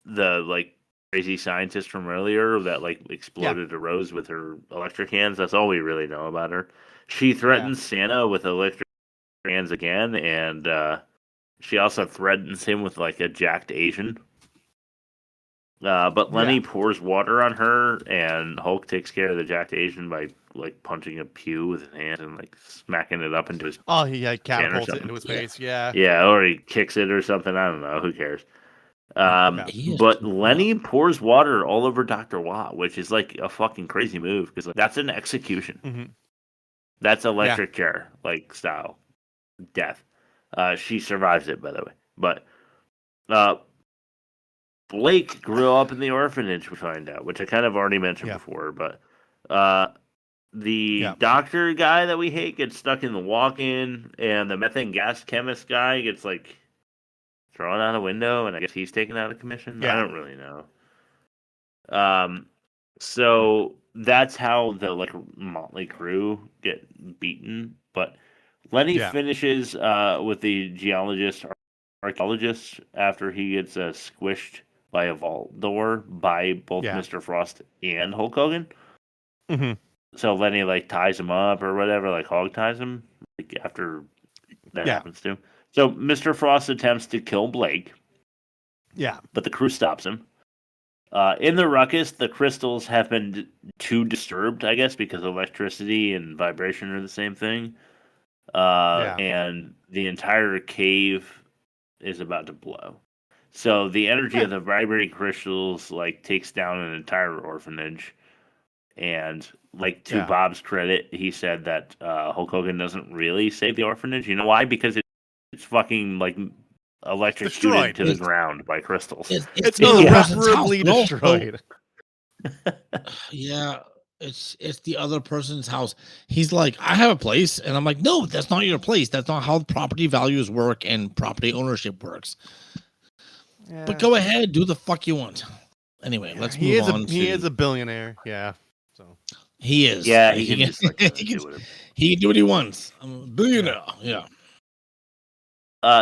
the crazy scientist from earlier that exploded a rose with her electric hands, that's all we really know about her. She threatens Santa with electric hands again, and she also threatens him with a jacked Asian. But Lenny pours water on her, and Hulk takes care of the jacked Asian by punching a pew with his hand and smacking it up into his. Oh, he catapults it into his face. Yeah. Yeah, or he kicks it or something. I don't know. Who cares? But Lenny pours water all over Dr. Watt, which is a fucking crazy move because that's an execution. Mm-hmm. That's electric chair style death. She survives it, by the way. But Blake grew up in the orphanage, we find out, which I kind of already mentioned before. But the doctor guy that we hate gets stuck in the walk-in, and the methane gas chemist guy gets thrown out a window, and I guess he's taken out of commission. Yeah. I don't really know. So that's how the motley crew get beaten. But Lenny finishes with the archaeologist after he gets squished by a vault door by both Mr. Frost and Hulk Hogan. Mm-hmm. So Lenny ties him up or whatever, hog ties him after that happens to him. So Mr. Frost attempts to kill Blake. Yeah. But the crew stops him. In the ruckus, the crystals have been too disturbed, I guess, because electricity and vibration are the same thing. And the entire cave is about to blow. So the energy of the vibrating crystals takes down an entire orphanage. And to Bob's credit, he said that Hulk Hogan doesn't really save the orphanage. You know why? Because it's fucking electrocuted to the ground by crystals. It's irreparably destroyed. Yeah. It's the other person's house. He's like, I have a place, and I'm like, no, that's not your place. That's not how property values work and property ownership works. Yeah. But go ahead, do the fuck you want. Anyway, let's move on. He is a billionaire. Yeah. So he is. Yeah, he can just like, he can do what he wants. I'm a billionaire. Yeah.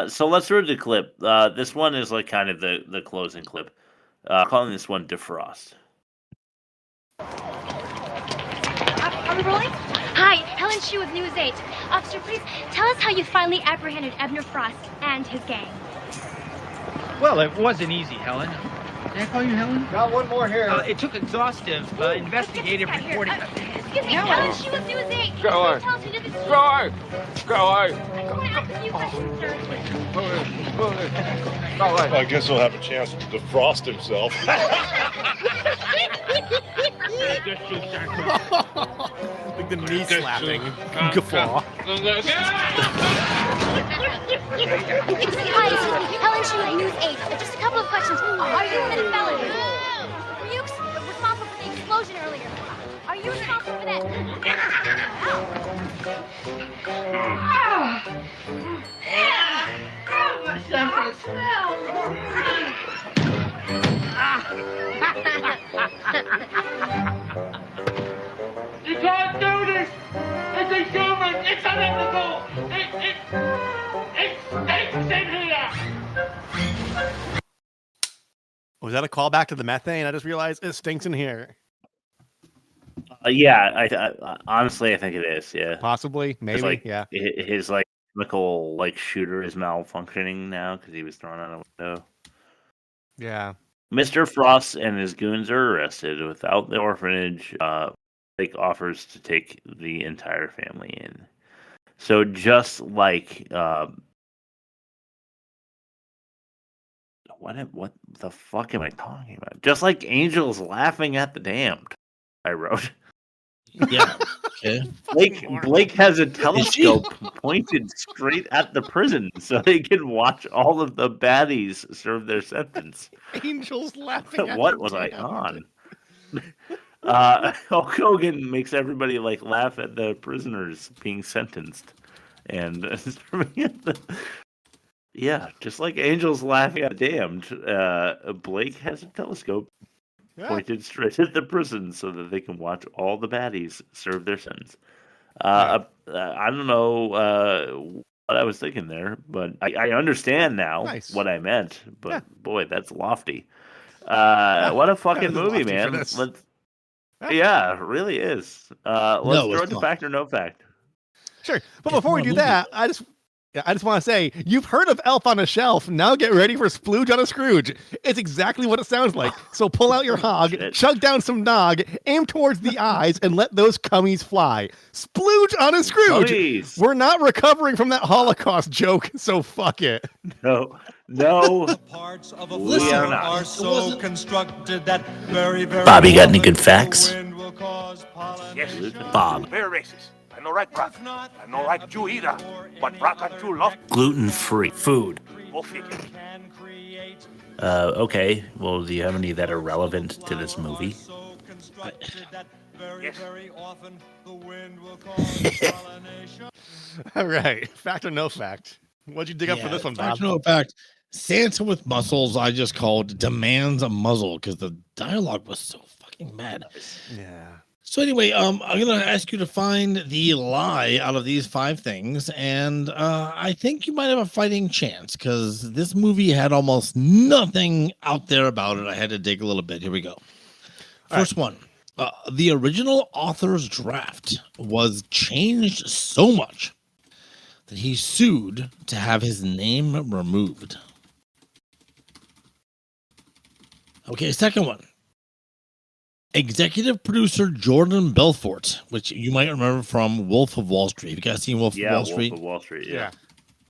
So let's read the clip. This one is like kind of the closing clip. Calling this one Defrost. Are we rolling? Hi, Helen Shue with News 8. Officer, please tell us how you finally apprehended Ebner Frost and his gang. Well, it wasn't easy, Helen. Can I call you Helen? Got one more here. It took exhaustive investigative reporting. Excuse me, Helen Shue with News 8. Go away. Tell us who did this. Go away. Go away. I just want to ask a few questions, sir. I guess he'll have a chance to defrost himself. Like the knee slapping guffaw. Hi, Helen Shue with News 8. Just a couple of questions. Are you in a felony? Were you responsible for the explosion earlier? Are you responsible for that? You can't do this! It's inhuman! It's unethical! It stinks in here! Was that a callback to the methane? I just realized it stinks in here. Yeah, I honestly I think it is. Yeah, possibly, maybe. Like, yeah, his like chemical like shooter is malfunctioning now because he was thrown out a window. Yeah. Mr. Frost and his goons are arrested without the orphanage. Blake offers to take the entire family in. So just like what the fuck am I talking about? Just like angels laughing at the damned. I wrote. Yeah. Okay. Blake has a telescope pointed straight at the prison so they can watch all of the baddies serve their sentence. Angels laughing at What the was I damned. on? Hulk Hogan makes everybody like laugh at the prisoners being sentenced. And yeah, just like angels laughing at the damned, Blake has a telescope pointed straight at the prison so that they can watch all the baddies serve their sentence. I don't know what I was thinking there, but I understand now what I meant. But boy, that's lofty. What a fucking movie, man! Yeah, it really is. Let's throw it to fact or no fact. Sure, but before we do that, I just want to say, you've heard of Elf on a Shelf. Now get ready for Splooge on a Scrooge. It's exactly what it sounds like. So pull out your hog, chug down some nog, aim towards the eyes, and let those cummies fly. Splooge on a Scrooge. Please. We're not recovering from that Holocaust joke, so fuck it. No. Parts of a flower are so constructed that very, very Bob, you got any good facts? Yes, Bob. Very racist. I'm no right Pratt. I'm no right Jew either. But Pratt and Jew love Gluten-free food. go figure. Okay. Well, do you have any that are relevant to this movie? Yes. All right. Fact or no fact? What'd you dig up for this one, Bob? Fact or no fact? Santa with muscles, I just called, demands a muzzle because the dialogue was so fucking mad. Yeah. So anyway, I'm going to ask you to find the lie out of these 5 things, and I think you might have a fighting chance because this movie had almost nothing out there about it. I had to dig a little bit. Here we go. First one. The original author's draft was changed so much that he sued to have his name removed. Okay, second one. Executive producer Jordan Belfort, which you might remember from Wolf of Wall Street. Have you guys seen Wolf of Wall Street? Wolf of Wall Street, yeah.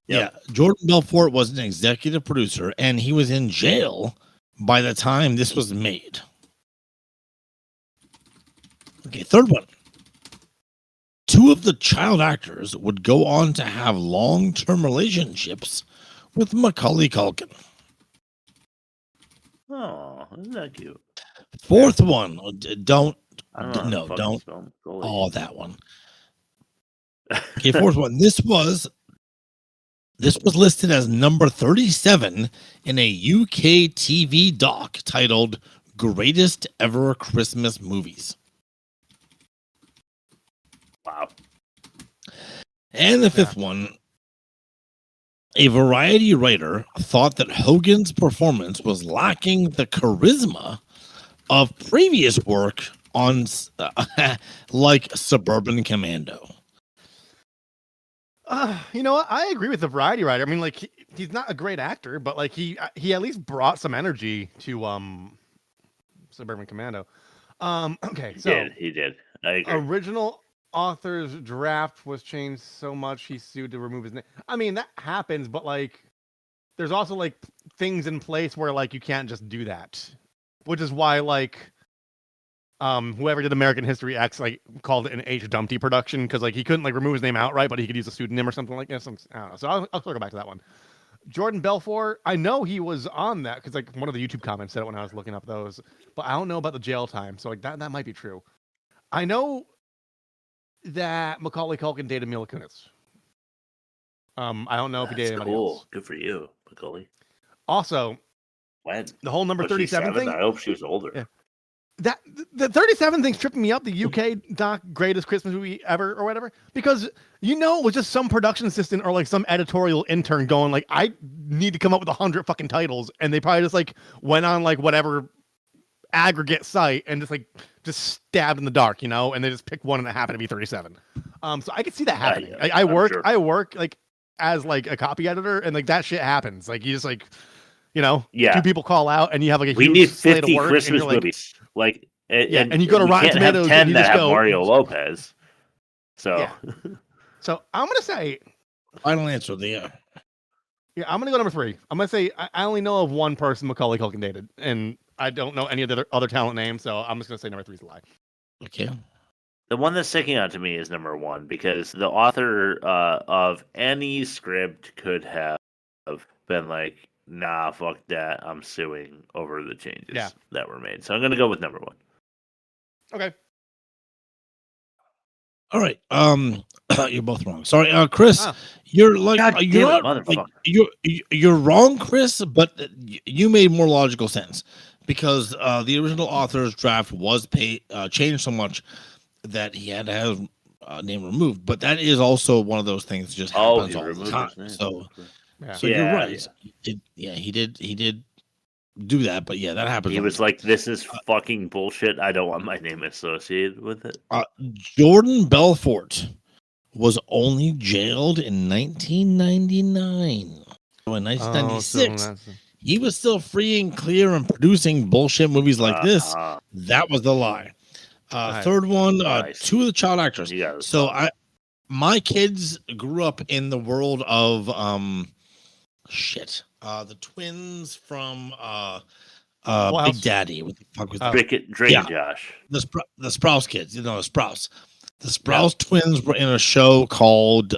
Yeah, Jordan Belfort was an executive producer, and he was in jail by the time this was made. Okay, third one. 2 of the child actors would go on to have long-term relationships with Macaulay Culkin. Oh, isn't that cute? Fourth one. Don't No, don't. Oh, that one. Okay, fourth one. This was listed as number 37 in a UK TV doc titled Greatest Ever Christmas Movies. Wow. And the fifth one, a Variety writer thought that Hogan's performance was lacking the charisma of previous work on like Suburban Commando. You know what? I agree with the Variety writer. I mean, like he's not a great actor, but like he at least brought some energy to Suburban Commando. Okay, He did. I agree. Original author's draft was changed so much he sued to remove his name. I mean, that happens, but like there's also like things in place where like you can't just do that. Which is why like whoever did American History X like called it an H. Dumpty production because like he couldn't like remove his name outright, but he could use a pseudonym or something like that. I don't know. So I'll circle back to that one. Jordan Belfort, I know he was on that because like one of the YouTube comments said it when I was looking up those, but I don't know about the jail time. So like that might be true. I know that Macaulay Culkin dated Mila Kunis. I don't know if he dated anybody else. Good for you, Macaulay. Also, when the whole number 37 thing. I hope she was older. Yeah. That the 37 thing's tripping me up. The UK doc greatest Christmas movie ever or whatever, because it was just some production assistant or like some editorial intern going like, I need to come up with 100 fucking titles, and they probably just like went on like whatever aggregate site and just stabbed in the dark, and they just picked one and it happened to be 37. So I could see that happening. I work like as like a copy editor, and like that shit happens. Like you just like. Two people call out, and you have like a we huge need slate 50 of work, Christmas and movies. Like, and you go to Rotten Tomatoes, 10 and you that just have go Mario Lopez. So, so I'm gonna say final answer. Yeah, I'm gonna go number 3. I'm gonna say I only know of one person Macaulay Culkin dated, and I don't know any of the other talent names, so I'm just gonna say number 3 is a lie. Okay. The one that's sticking out to me is number 1 because the author of any script could have been like, nah, fuck that. I'm suing over the changes that were made. So I'm going to go with number 1. Okay. All right. You're both wrong. Sorry, Chris. You're like you're wrong, Chris. But you made more logical sense because the original author's draft was changed so much that he had to have name removed. But that is also one of those things that just happens all the time. So you're right. Yeah. He did do that, but that happens. He was like, "This is fucking bullshit. I don't want my name associated with it." Jordan Belfort was only jailed in 1999. So in 1996, he was still free and clear and producing bullshit movies like this. That was the lie. Third one, 2 of the child actors. So my kids grew up in the world of the twins from Big Daddy. What the fuck was that? Drake and Josh. The Sprouse kids. The Sprouse. The Sprouse twins were in a show called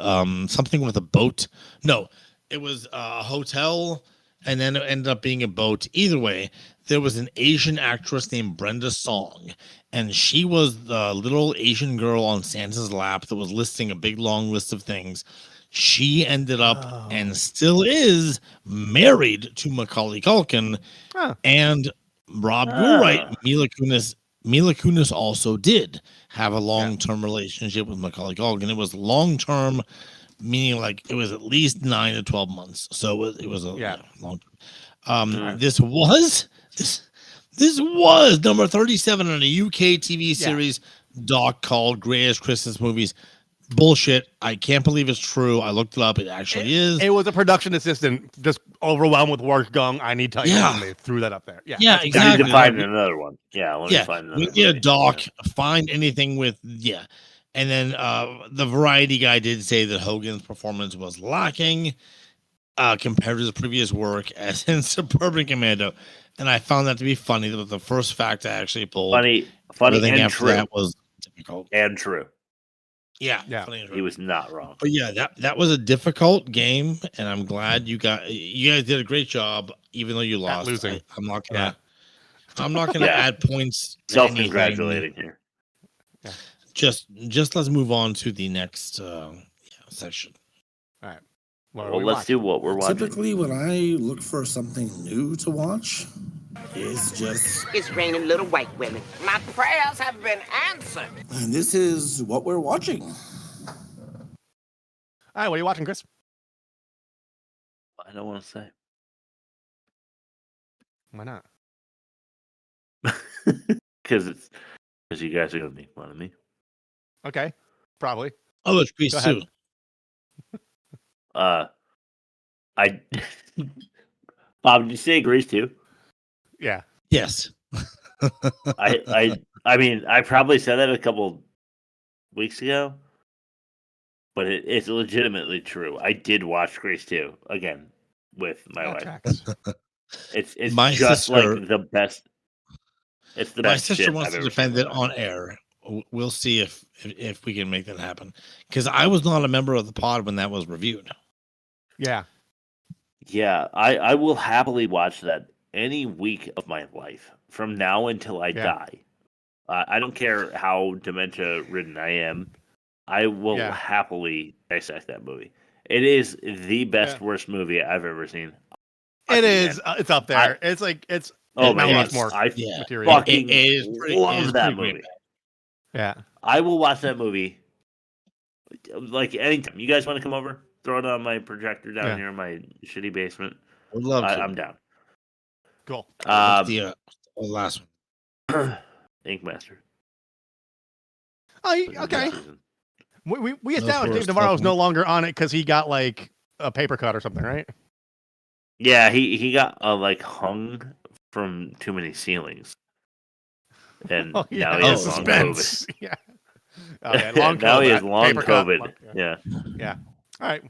something with a boat. No, it was a hotel, and then it ended up being a boat. Either way, there was an Asian actress named Brenda Song, and she was the little Asian girl on Santa's lap that was listing a big long list of things. She ended up and still is married to Macaulay Culkin. And Rob, you're right. Mila Kunis also did have a long-term relationship with Macaulay Culkin. It was long-term, meaning like it was at least 9 to 12 months. So it was a long term. This was number 37 on a UK TV series doc called Greatest Christmas Movies. Bullshit. I can't believe it's true. I looked it up. It actually is. It was a production assistant just overwhelmed with work going, I need titles. And they threw that up there. Yeah, exactly. I need to find another one. Let me find another one. A doc, find anything with, And then the Variety guy did say that Hogan's performance was lacking compared to his previous work as in Suburban Commando. And I found that to be funny. That was the first fact I actually pulled. Funny and true. That was difficult. And true. Yeah. He was not wrong. But that was a difficult game, and I'm glad you guys did a great job, even though you lost. Losing. I'm not gonna add points. Self-congratulating here. just let's move on to the next section. All right. Well, let's do what we're watching. Typically, when I look for something new to watch, it's raining little white women. My prayers have been answered. And this is what we're watching. All right, what are you watching, Chris? I don't want to say. Why not? Because you guys are going to make fun of me. Okay, probably. Oh, it's Grease too. Bob, did you say Grease too? Yeah. Yes. I mean, I probably said that a couple weeks ago, but it's legitimately true. I did watch Grease 2 again with my wife. It's my just sister, like the best. It's the my best. sister shit wants I've to ever defend seen. it on air. We'll see if we can make that happen. Because I was not a member of the pod when that was reviewed. Yeah. Yeah, I will happily watch that any week of my life from now until I die. I don't care how dementia ridden I am. I will happily dissect that movie. It is the best, worst movie I've ever seen. It is. It's up there. It's like it's. Oh my much god! more I material. fucking love that movie. Yeah, I will watch that movie like anytime. You guys want to come over? Throw it on my projector down here in my shitty basement. Would love to. I'm down. Cool. The last one, Ink Master. Oh, okay. We established Dave Navarro's no longer on it because he got like a paper cut or something, right? Yeah, he got like hung from too many ceilings, and now he has long COVID. Yeah. Oh, yeah, long now COVID. he has long Paper cut. COVID. Yeah. Yeah. All right.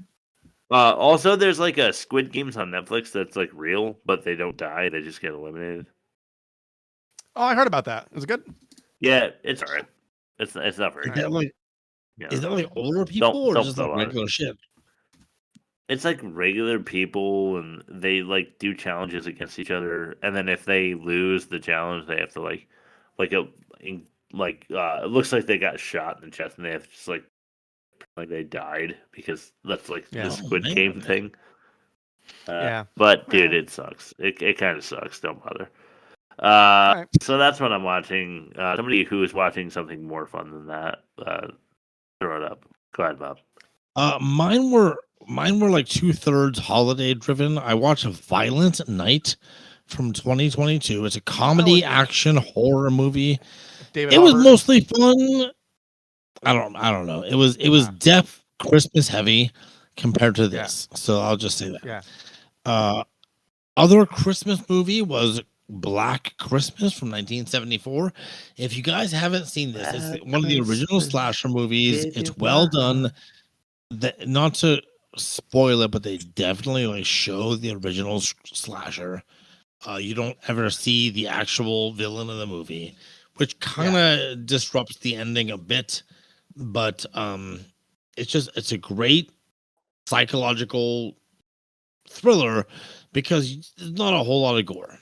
Also, there's like a Squid Games on Netflix that's like real, but they don't die; they just get eliminated. Oh, I heard about that. Is it good? Yeah, it's alright. It's not very good. Is that like older people or just like regular shit? It's like regular people, and they like do challenges against each other, and then if they lose the challenge, they have to it looks like they got shot in the chest, and they have to just like they died because that's like the Squid Game thing. But dude, it sucks. It kind of sucks. Don't bother. So that's what I'm watching. Somebody who is watching something more fun than that, throw it up. Go ahead, Bob. Mine were like 2/3 holiday driven. I watched Violent Night from 2022. It's a comedy action horror movie. It was mostly fun. I don't know. It was deaf Christmas heavy compared to this. So I'll just say that. Yeah. Other Christmas movie was Black Christmas from 1974. If you guys haven't seen this, it's one of the original slasher movies. It's well done. Not to spoil it, but they definitely like show the original slasher. You don't ever see the actual villain of the movie, which kind of disrupts the ending a bit. But it's a great psychological thriller because there's not a whole lot of gore.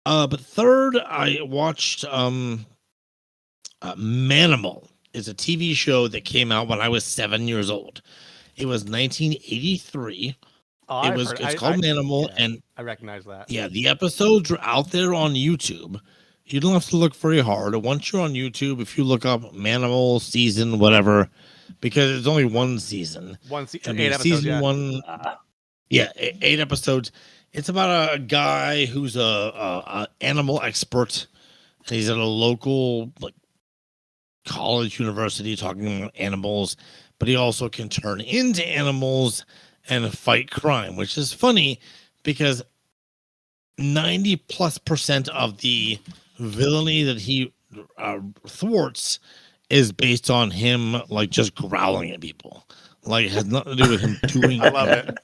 But third, I watched Manimal. It's a TV show that came out when I was 7 years old. It was 1983. It's called Manimal, and I recognize that. Yeah, the episodes are out there on YouTube. You don't have to look very hard. Once you're on YouTube, if you look up Manimal season whatever, because it's only one season. 8 episodes. Season 1. Yeah, 8 episodes. It's about a guy who's a animal expert. And he's at a local college university talking about animals, but he also can turn into animals and fight crime, which is funny because 90+% of the villainy that he thwarts is based on him just growling at people. It has nothing to do with him doing. I love it.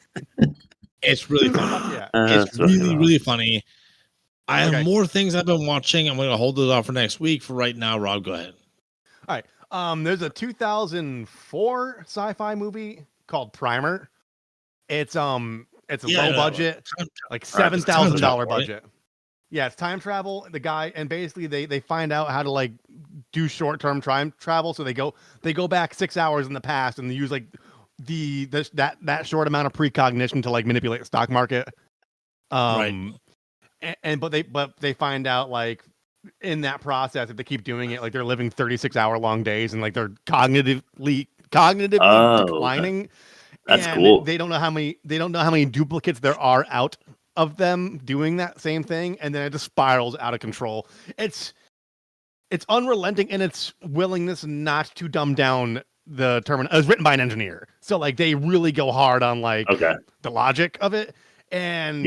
It's really funny. It's really funny. I have more things I've been watching. I'm going to hold those off for next week. For right now, Rob, go ahead. All right. There's a 2004 sci-fi movie called Primer. It's a low budget, like $7,000 budget. Yeah, it's time travel. The guy, and basically they find out how to like do short-term time travel. So they go back 6 hours in the past and they use like that short amount of precognition to like manipulate the stock market. Right. But they find out like in that process, if they keep doing it, like they're living 36-hour long days and like they're cognitively declining. Okay. That's and cool. They don't know how many duplicates there are out of them doing that same thing, and then it just spirals out of control. It's unrelenting in its willingness not to dumb down the terminal. It was written by an engineer, so like they really go hard on like the logic of it, and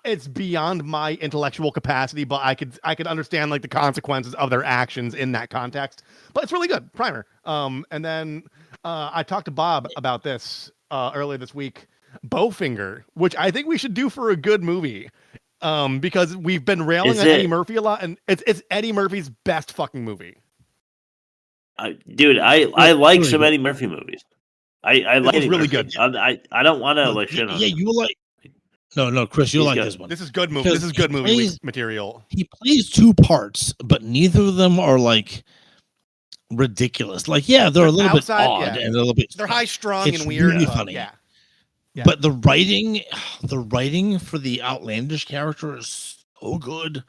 it's beyond my intellectual capacity, but I could understand like the consequences of their actions in that context. But it's really good. Primer. And then I talked to Bob about this earlier this week. Bowfinger, which I think we should do for a good movie, because we've been railing on Eddie Murphy a lot, and it's Eddie Murphy's best fucking movie. Dude, I like some Eddie Murphy movies. I like it's really Murphy. good. I don't want to like shit on him. You like. No, Chris, you'll like this one. This is good movie. This is good movie material. He plays two parts, but neither of them are like ridiculous. Like, yeah, they're a little bit odd and a little bit. They're high strung and weird. Really funny. Yeah. But the writing for the outlandish character is so good.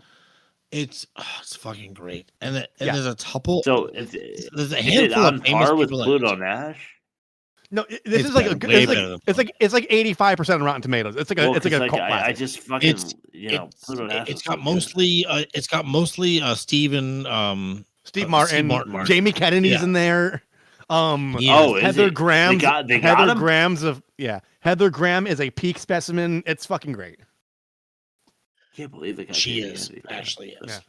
It's fucking great. And there's a couple. So there's a handful on of famous par with people Pluto Nash. No, this is like it's like 85% on Rotten Tomatoes. It's like a cult classic. I just fucking Pluto Nash. It's got mostly Steve Martin. Jamie Kennedy's in there. Heather Graham. Heather Graham is a peak specimen. It's fucking great. Can't believe it. She is actually. Yes.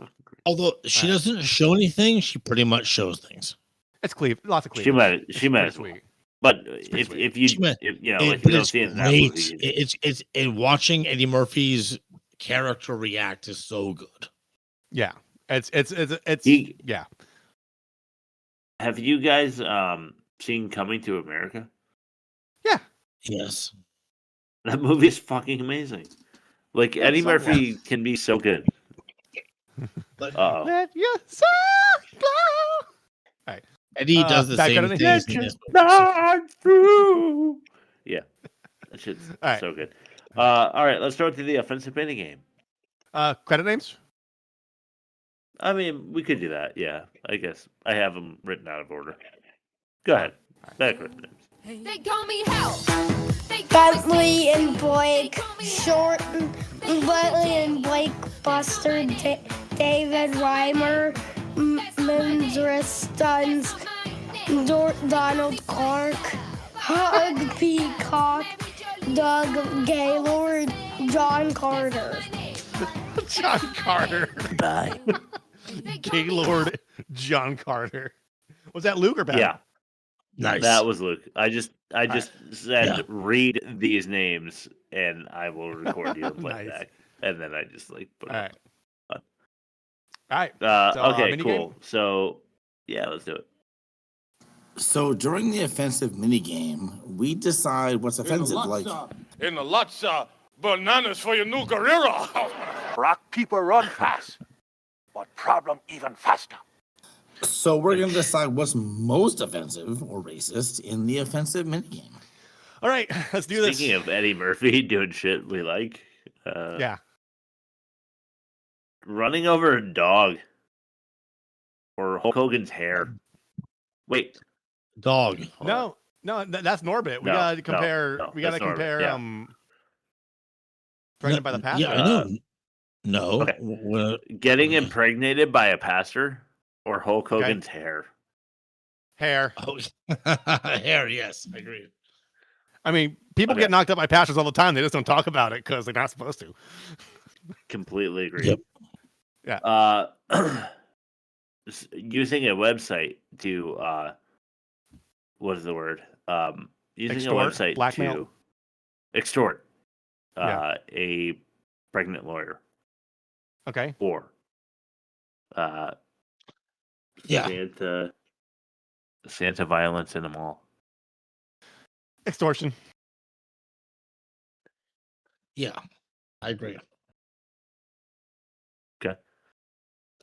Although she doesn't show anything, she pretty much shows things. It's lots of cleavage. She might. Sweet. But if you don't see it in that movie, it's watching Eddie Murphy's character react is so good. Yeah, it's yeah. Have you guys seen Coming to America? Yeah. Yes. That movie is fucking amazing. Like Eddie Murphy can be so good. Let your soul glow. All right. Eddie does the same thing. Yeah, that shit's so good. All right, let's start to the offensive mini game. Credit names? I mean, we could do that. Yeah, I guess I have them written out of order. Go ahead. Back credit names. They call me Hell. Bentley and Blake, Short and Bentley and Blake, Buster, David Reimer, Mendris Stuns, Donald Clark, Hug Peacock, Doug Gaylord, John Carter. John Carter. Bye. Gaylord John Carter. Was that Luke or Ben? Yeah. Nice. That was Luke. I just said read these names and I will record you and play back. And then I just like put it on. All right. Okay, cool. Game? So yeah, let's do it. So during the offensive minigame, we decide what's offensive. In the lots of bananas for your new gorilla. Rock people run fast, but problem even faster. So we're going to decide what's most offensive or racist in the offensive minigame. All right, let's do this. Speaking of Eddie Murphy doing shit we like. Running over a dog. Or Hulk Hogan's hair. Wait. Dog. No, that's Norbit. We gotta compare. We gotta compare. Pregnant by the pastor. Yeah, I know. No. Okay. Getting impregnated by a pastor or Hulk Hogan's hair. Hair. Oh, hair. Yes, I agree. I mean, people get knocked up by pastors all the time. They just don't talk about it because they're not supposed to. Completely agree. Yep. Yeah. Using a website to what is the word? Using extort, a website blackmail. to extort a pregnant lawyer. Okay. Or Santa violence in a mall. Extortion. Yeah, I agree.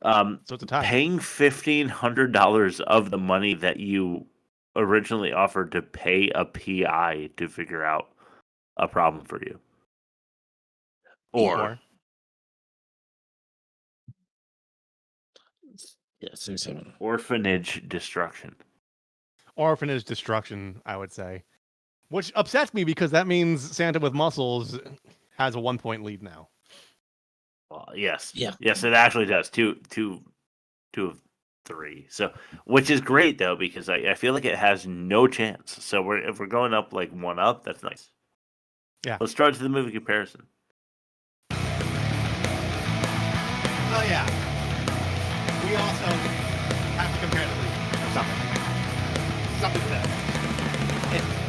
So it's a tie. Paying $1,500 of the money that you originally offered to pay a PI to figure out a problem for you. Or orphanage destruction. Orphanage destruction, I would say. Which upsets me because that means Santa with Muscles has a 1-point lead now. Well, yes. Yeah. Yes, it actually does. Two of three. So, which is great though, because I feel like it has no chance. So if we're going up like 1 up, that's nice. Yeah. Let's start to the movie comparison. Oh yeah. We also have to compare the movies or something to that.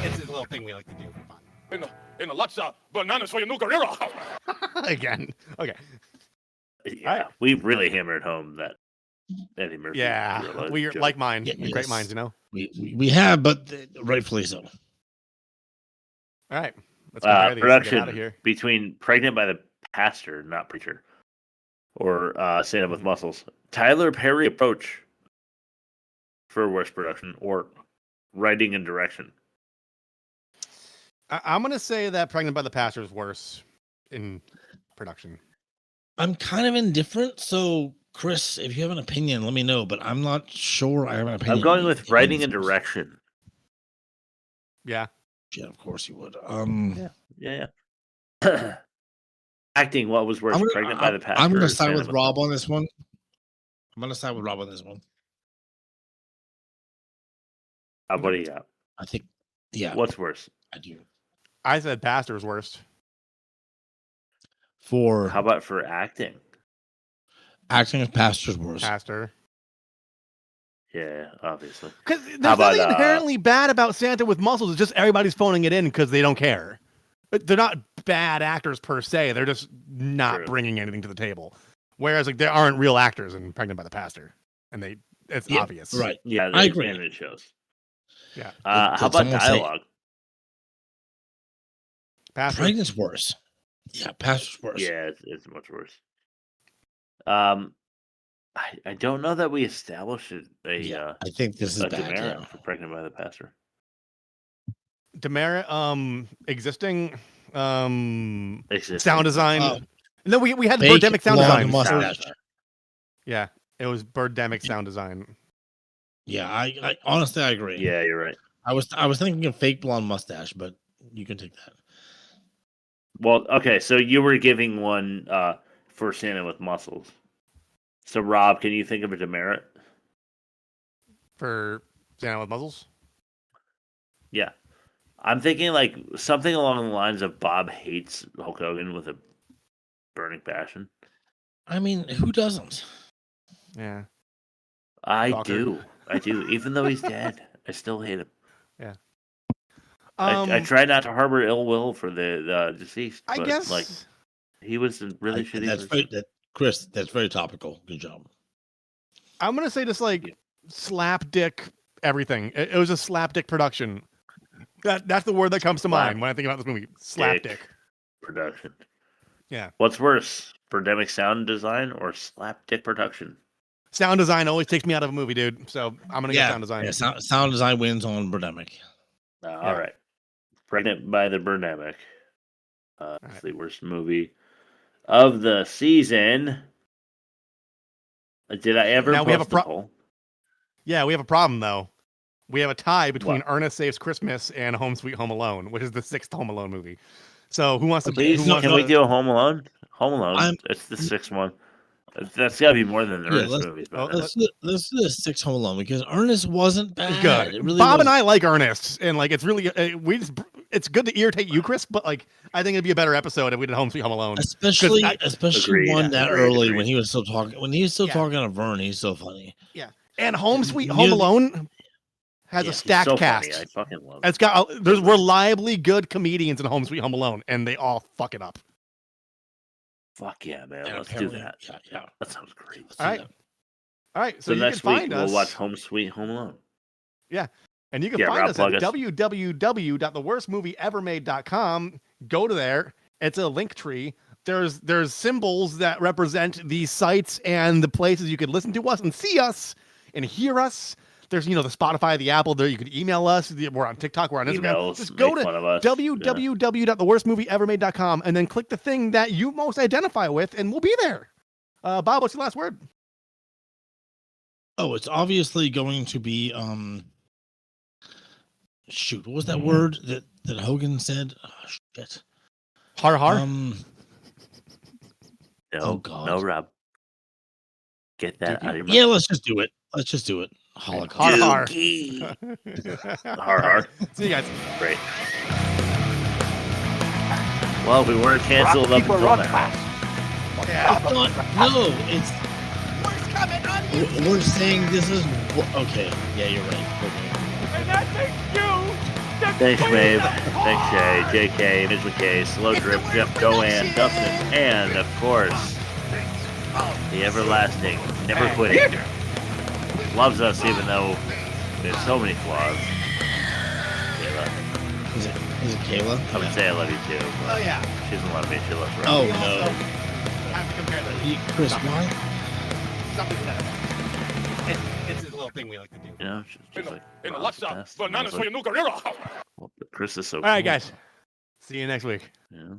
It's a little thing we like to do for fun. In a lots of bananas for your new career. Again. Okay. Yeah, we really hammered home that Eddie Murphy. Yeah, we're like mine. Yeah, Great minds, you know. We have, but rightfully so. All right. Let's compare these. Get out of Production here. between Pregnant by the Pastor, not Preacher, or Santa with Muscles. Tyler Perry approach for worst production, or writing and direction. I'm going to say that Pregnant by the Pastor is worse in production. I'm kind of indifferent, so Chris, if you have an opinion, let me know. But I'm not sure I have an opinion. I'm going with writing and direction. Yeah. Yeah, of course you would. Yeah. Acting, what was worse, Pregnant by the Pastor? I'm going to or side Santa with Rob on this one. What do you got? I think, yeah. What's worse? I do. I said Pastor's worst. How about for acting? Acting is Pastor's worst. Pastor. Yeah, obviously. Because there's nothing inherently bad about Santa with Muscles. It's just everybody's phoning it in because they don't care. They're not bad actors per se. They're just not bringing anything to the table. Whereas like there aren't real actors in Pregnant by the Pastor, and it's obvious. Right. Yeah, I agree. And it shows. Yeah. How about dialogue? Pregnant's worse. Yeah, Pastor's worse. Yeah, it's much worse. I don't know that we established I think this is bad. Demerit for Pregnant by the Pastor. Demerit, existing sound design. No, we had Birdemic sound design. Yeah, it was Birdemic sound design. Yeah, I honestly I agree. Yeah, you're right. I was thinking of fake blonde mustache, but you can take that. Well, okay, so you were giving one for Santa with Muscles. So, Rob, can you think of a demerit? For Santa with Muscles? Yeah. I'm thinking like something along the lines of Bob hates Hulk Hogan with a burning passion. I mean, who doesn't? Yeah. I do. Even though he's dead, I still hate him. Yeah. I try not to harbor ill will for the deceased. I but, guess like he was a really shitty. Chris, that's very topical. Good job. I'm gonna say just like slapdick everything. It was a slapdick production. That's the word that comes to mind when I think about this movie. Slapdick production. Yeah. What's worse, Birdemic sound design or slapdick production? Sound design always takes me out of a movie, dude. So I'm gonna get sound design. Yeah, sound design wins on Birdemic. All right. Pregnant by the Birdemic. It's the worst movie of the season. Did I ever? Now we have a problem. Yeah, we have a problem though. We have a tie between Ernest Saves Christmas and Home Sweet Home Alone, which is the 6th Home Alone movie. So who wants to? Can we do a Home Alone? Home Alone. It's the 6th one. That's got to be more than the Ernest movies. Let's do the 6 Home Alone because Ernest wasn't bad. Good. It really Bob wasn't. and I like Ernest, and like it's really it's good to irritate you, Chris. But like I think it'd be a better episode if we did Home Sweet Home Alone, especially one that early when he was still talking. When he was still talking to Vern, he's so funny. Yeah, and Home Sweet Home Alone has a stacked cast. Funny. I fucking love it. It's got there's reliably good comedians in Home Sweet Home Alone, and they all fuck it up. Fuck yeah, man! Let's do that. Yeah, that sounds great. All right. So you next can find week us. we'll watch Home Sweet Home Alone. Yeah, and you can find us at www.theworstmovieevermade.com. Go to there. It's a link tree there's symbols that represent these sites and the places you could listen to us and see us and hear us. There's, the Spotify, the Apple. There, you could email us. We're on TikTok. We're on Instagram. Emails, just go to www.theworstmovieevermade.com and then click the thing that you most identify with, and we'll be there. Bob, what's your last word? Oh, it's obviously going to be shoot. What was that word that Hogan said? Oh, shit. Har-har? No, God. no, Rob. Get that out of your mouth. Yeah, let's just do it. Holocaust. Har-har. Har-har. See you guys. Great. Well, if we weren't canceled up until now. No, it's. We're saying this is okay. Yeah, you're right. Okay. And I thank you. Thanks, Babe. Thanks, Shay, JK, Mitch McKay, Slow Drip, Jeff Goan, Dustin, and of course, the everlasting, never quitting, loves us even though there's so many flaws. Kayla. Is it Kayla? I would say I love you too. Oh yeah. She doesn't love me. She loves her. Oh no. I have to compare them. Chris, why? Something to that effect. It's a little thing we like to do. She's like, In the lots of bananas for your new gorilla. well, Chris is so All right, cool. guys. See you next week. Yeah.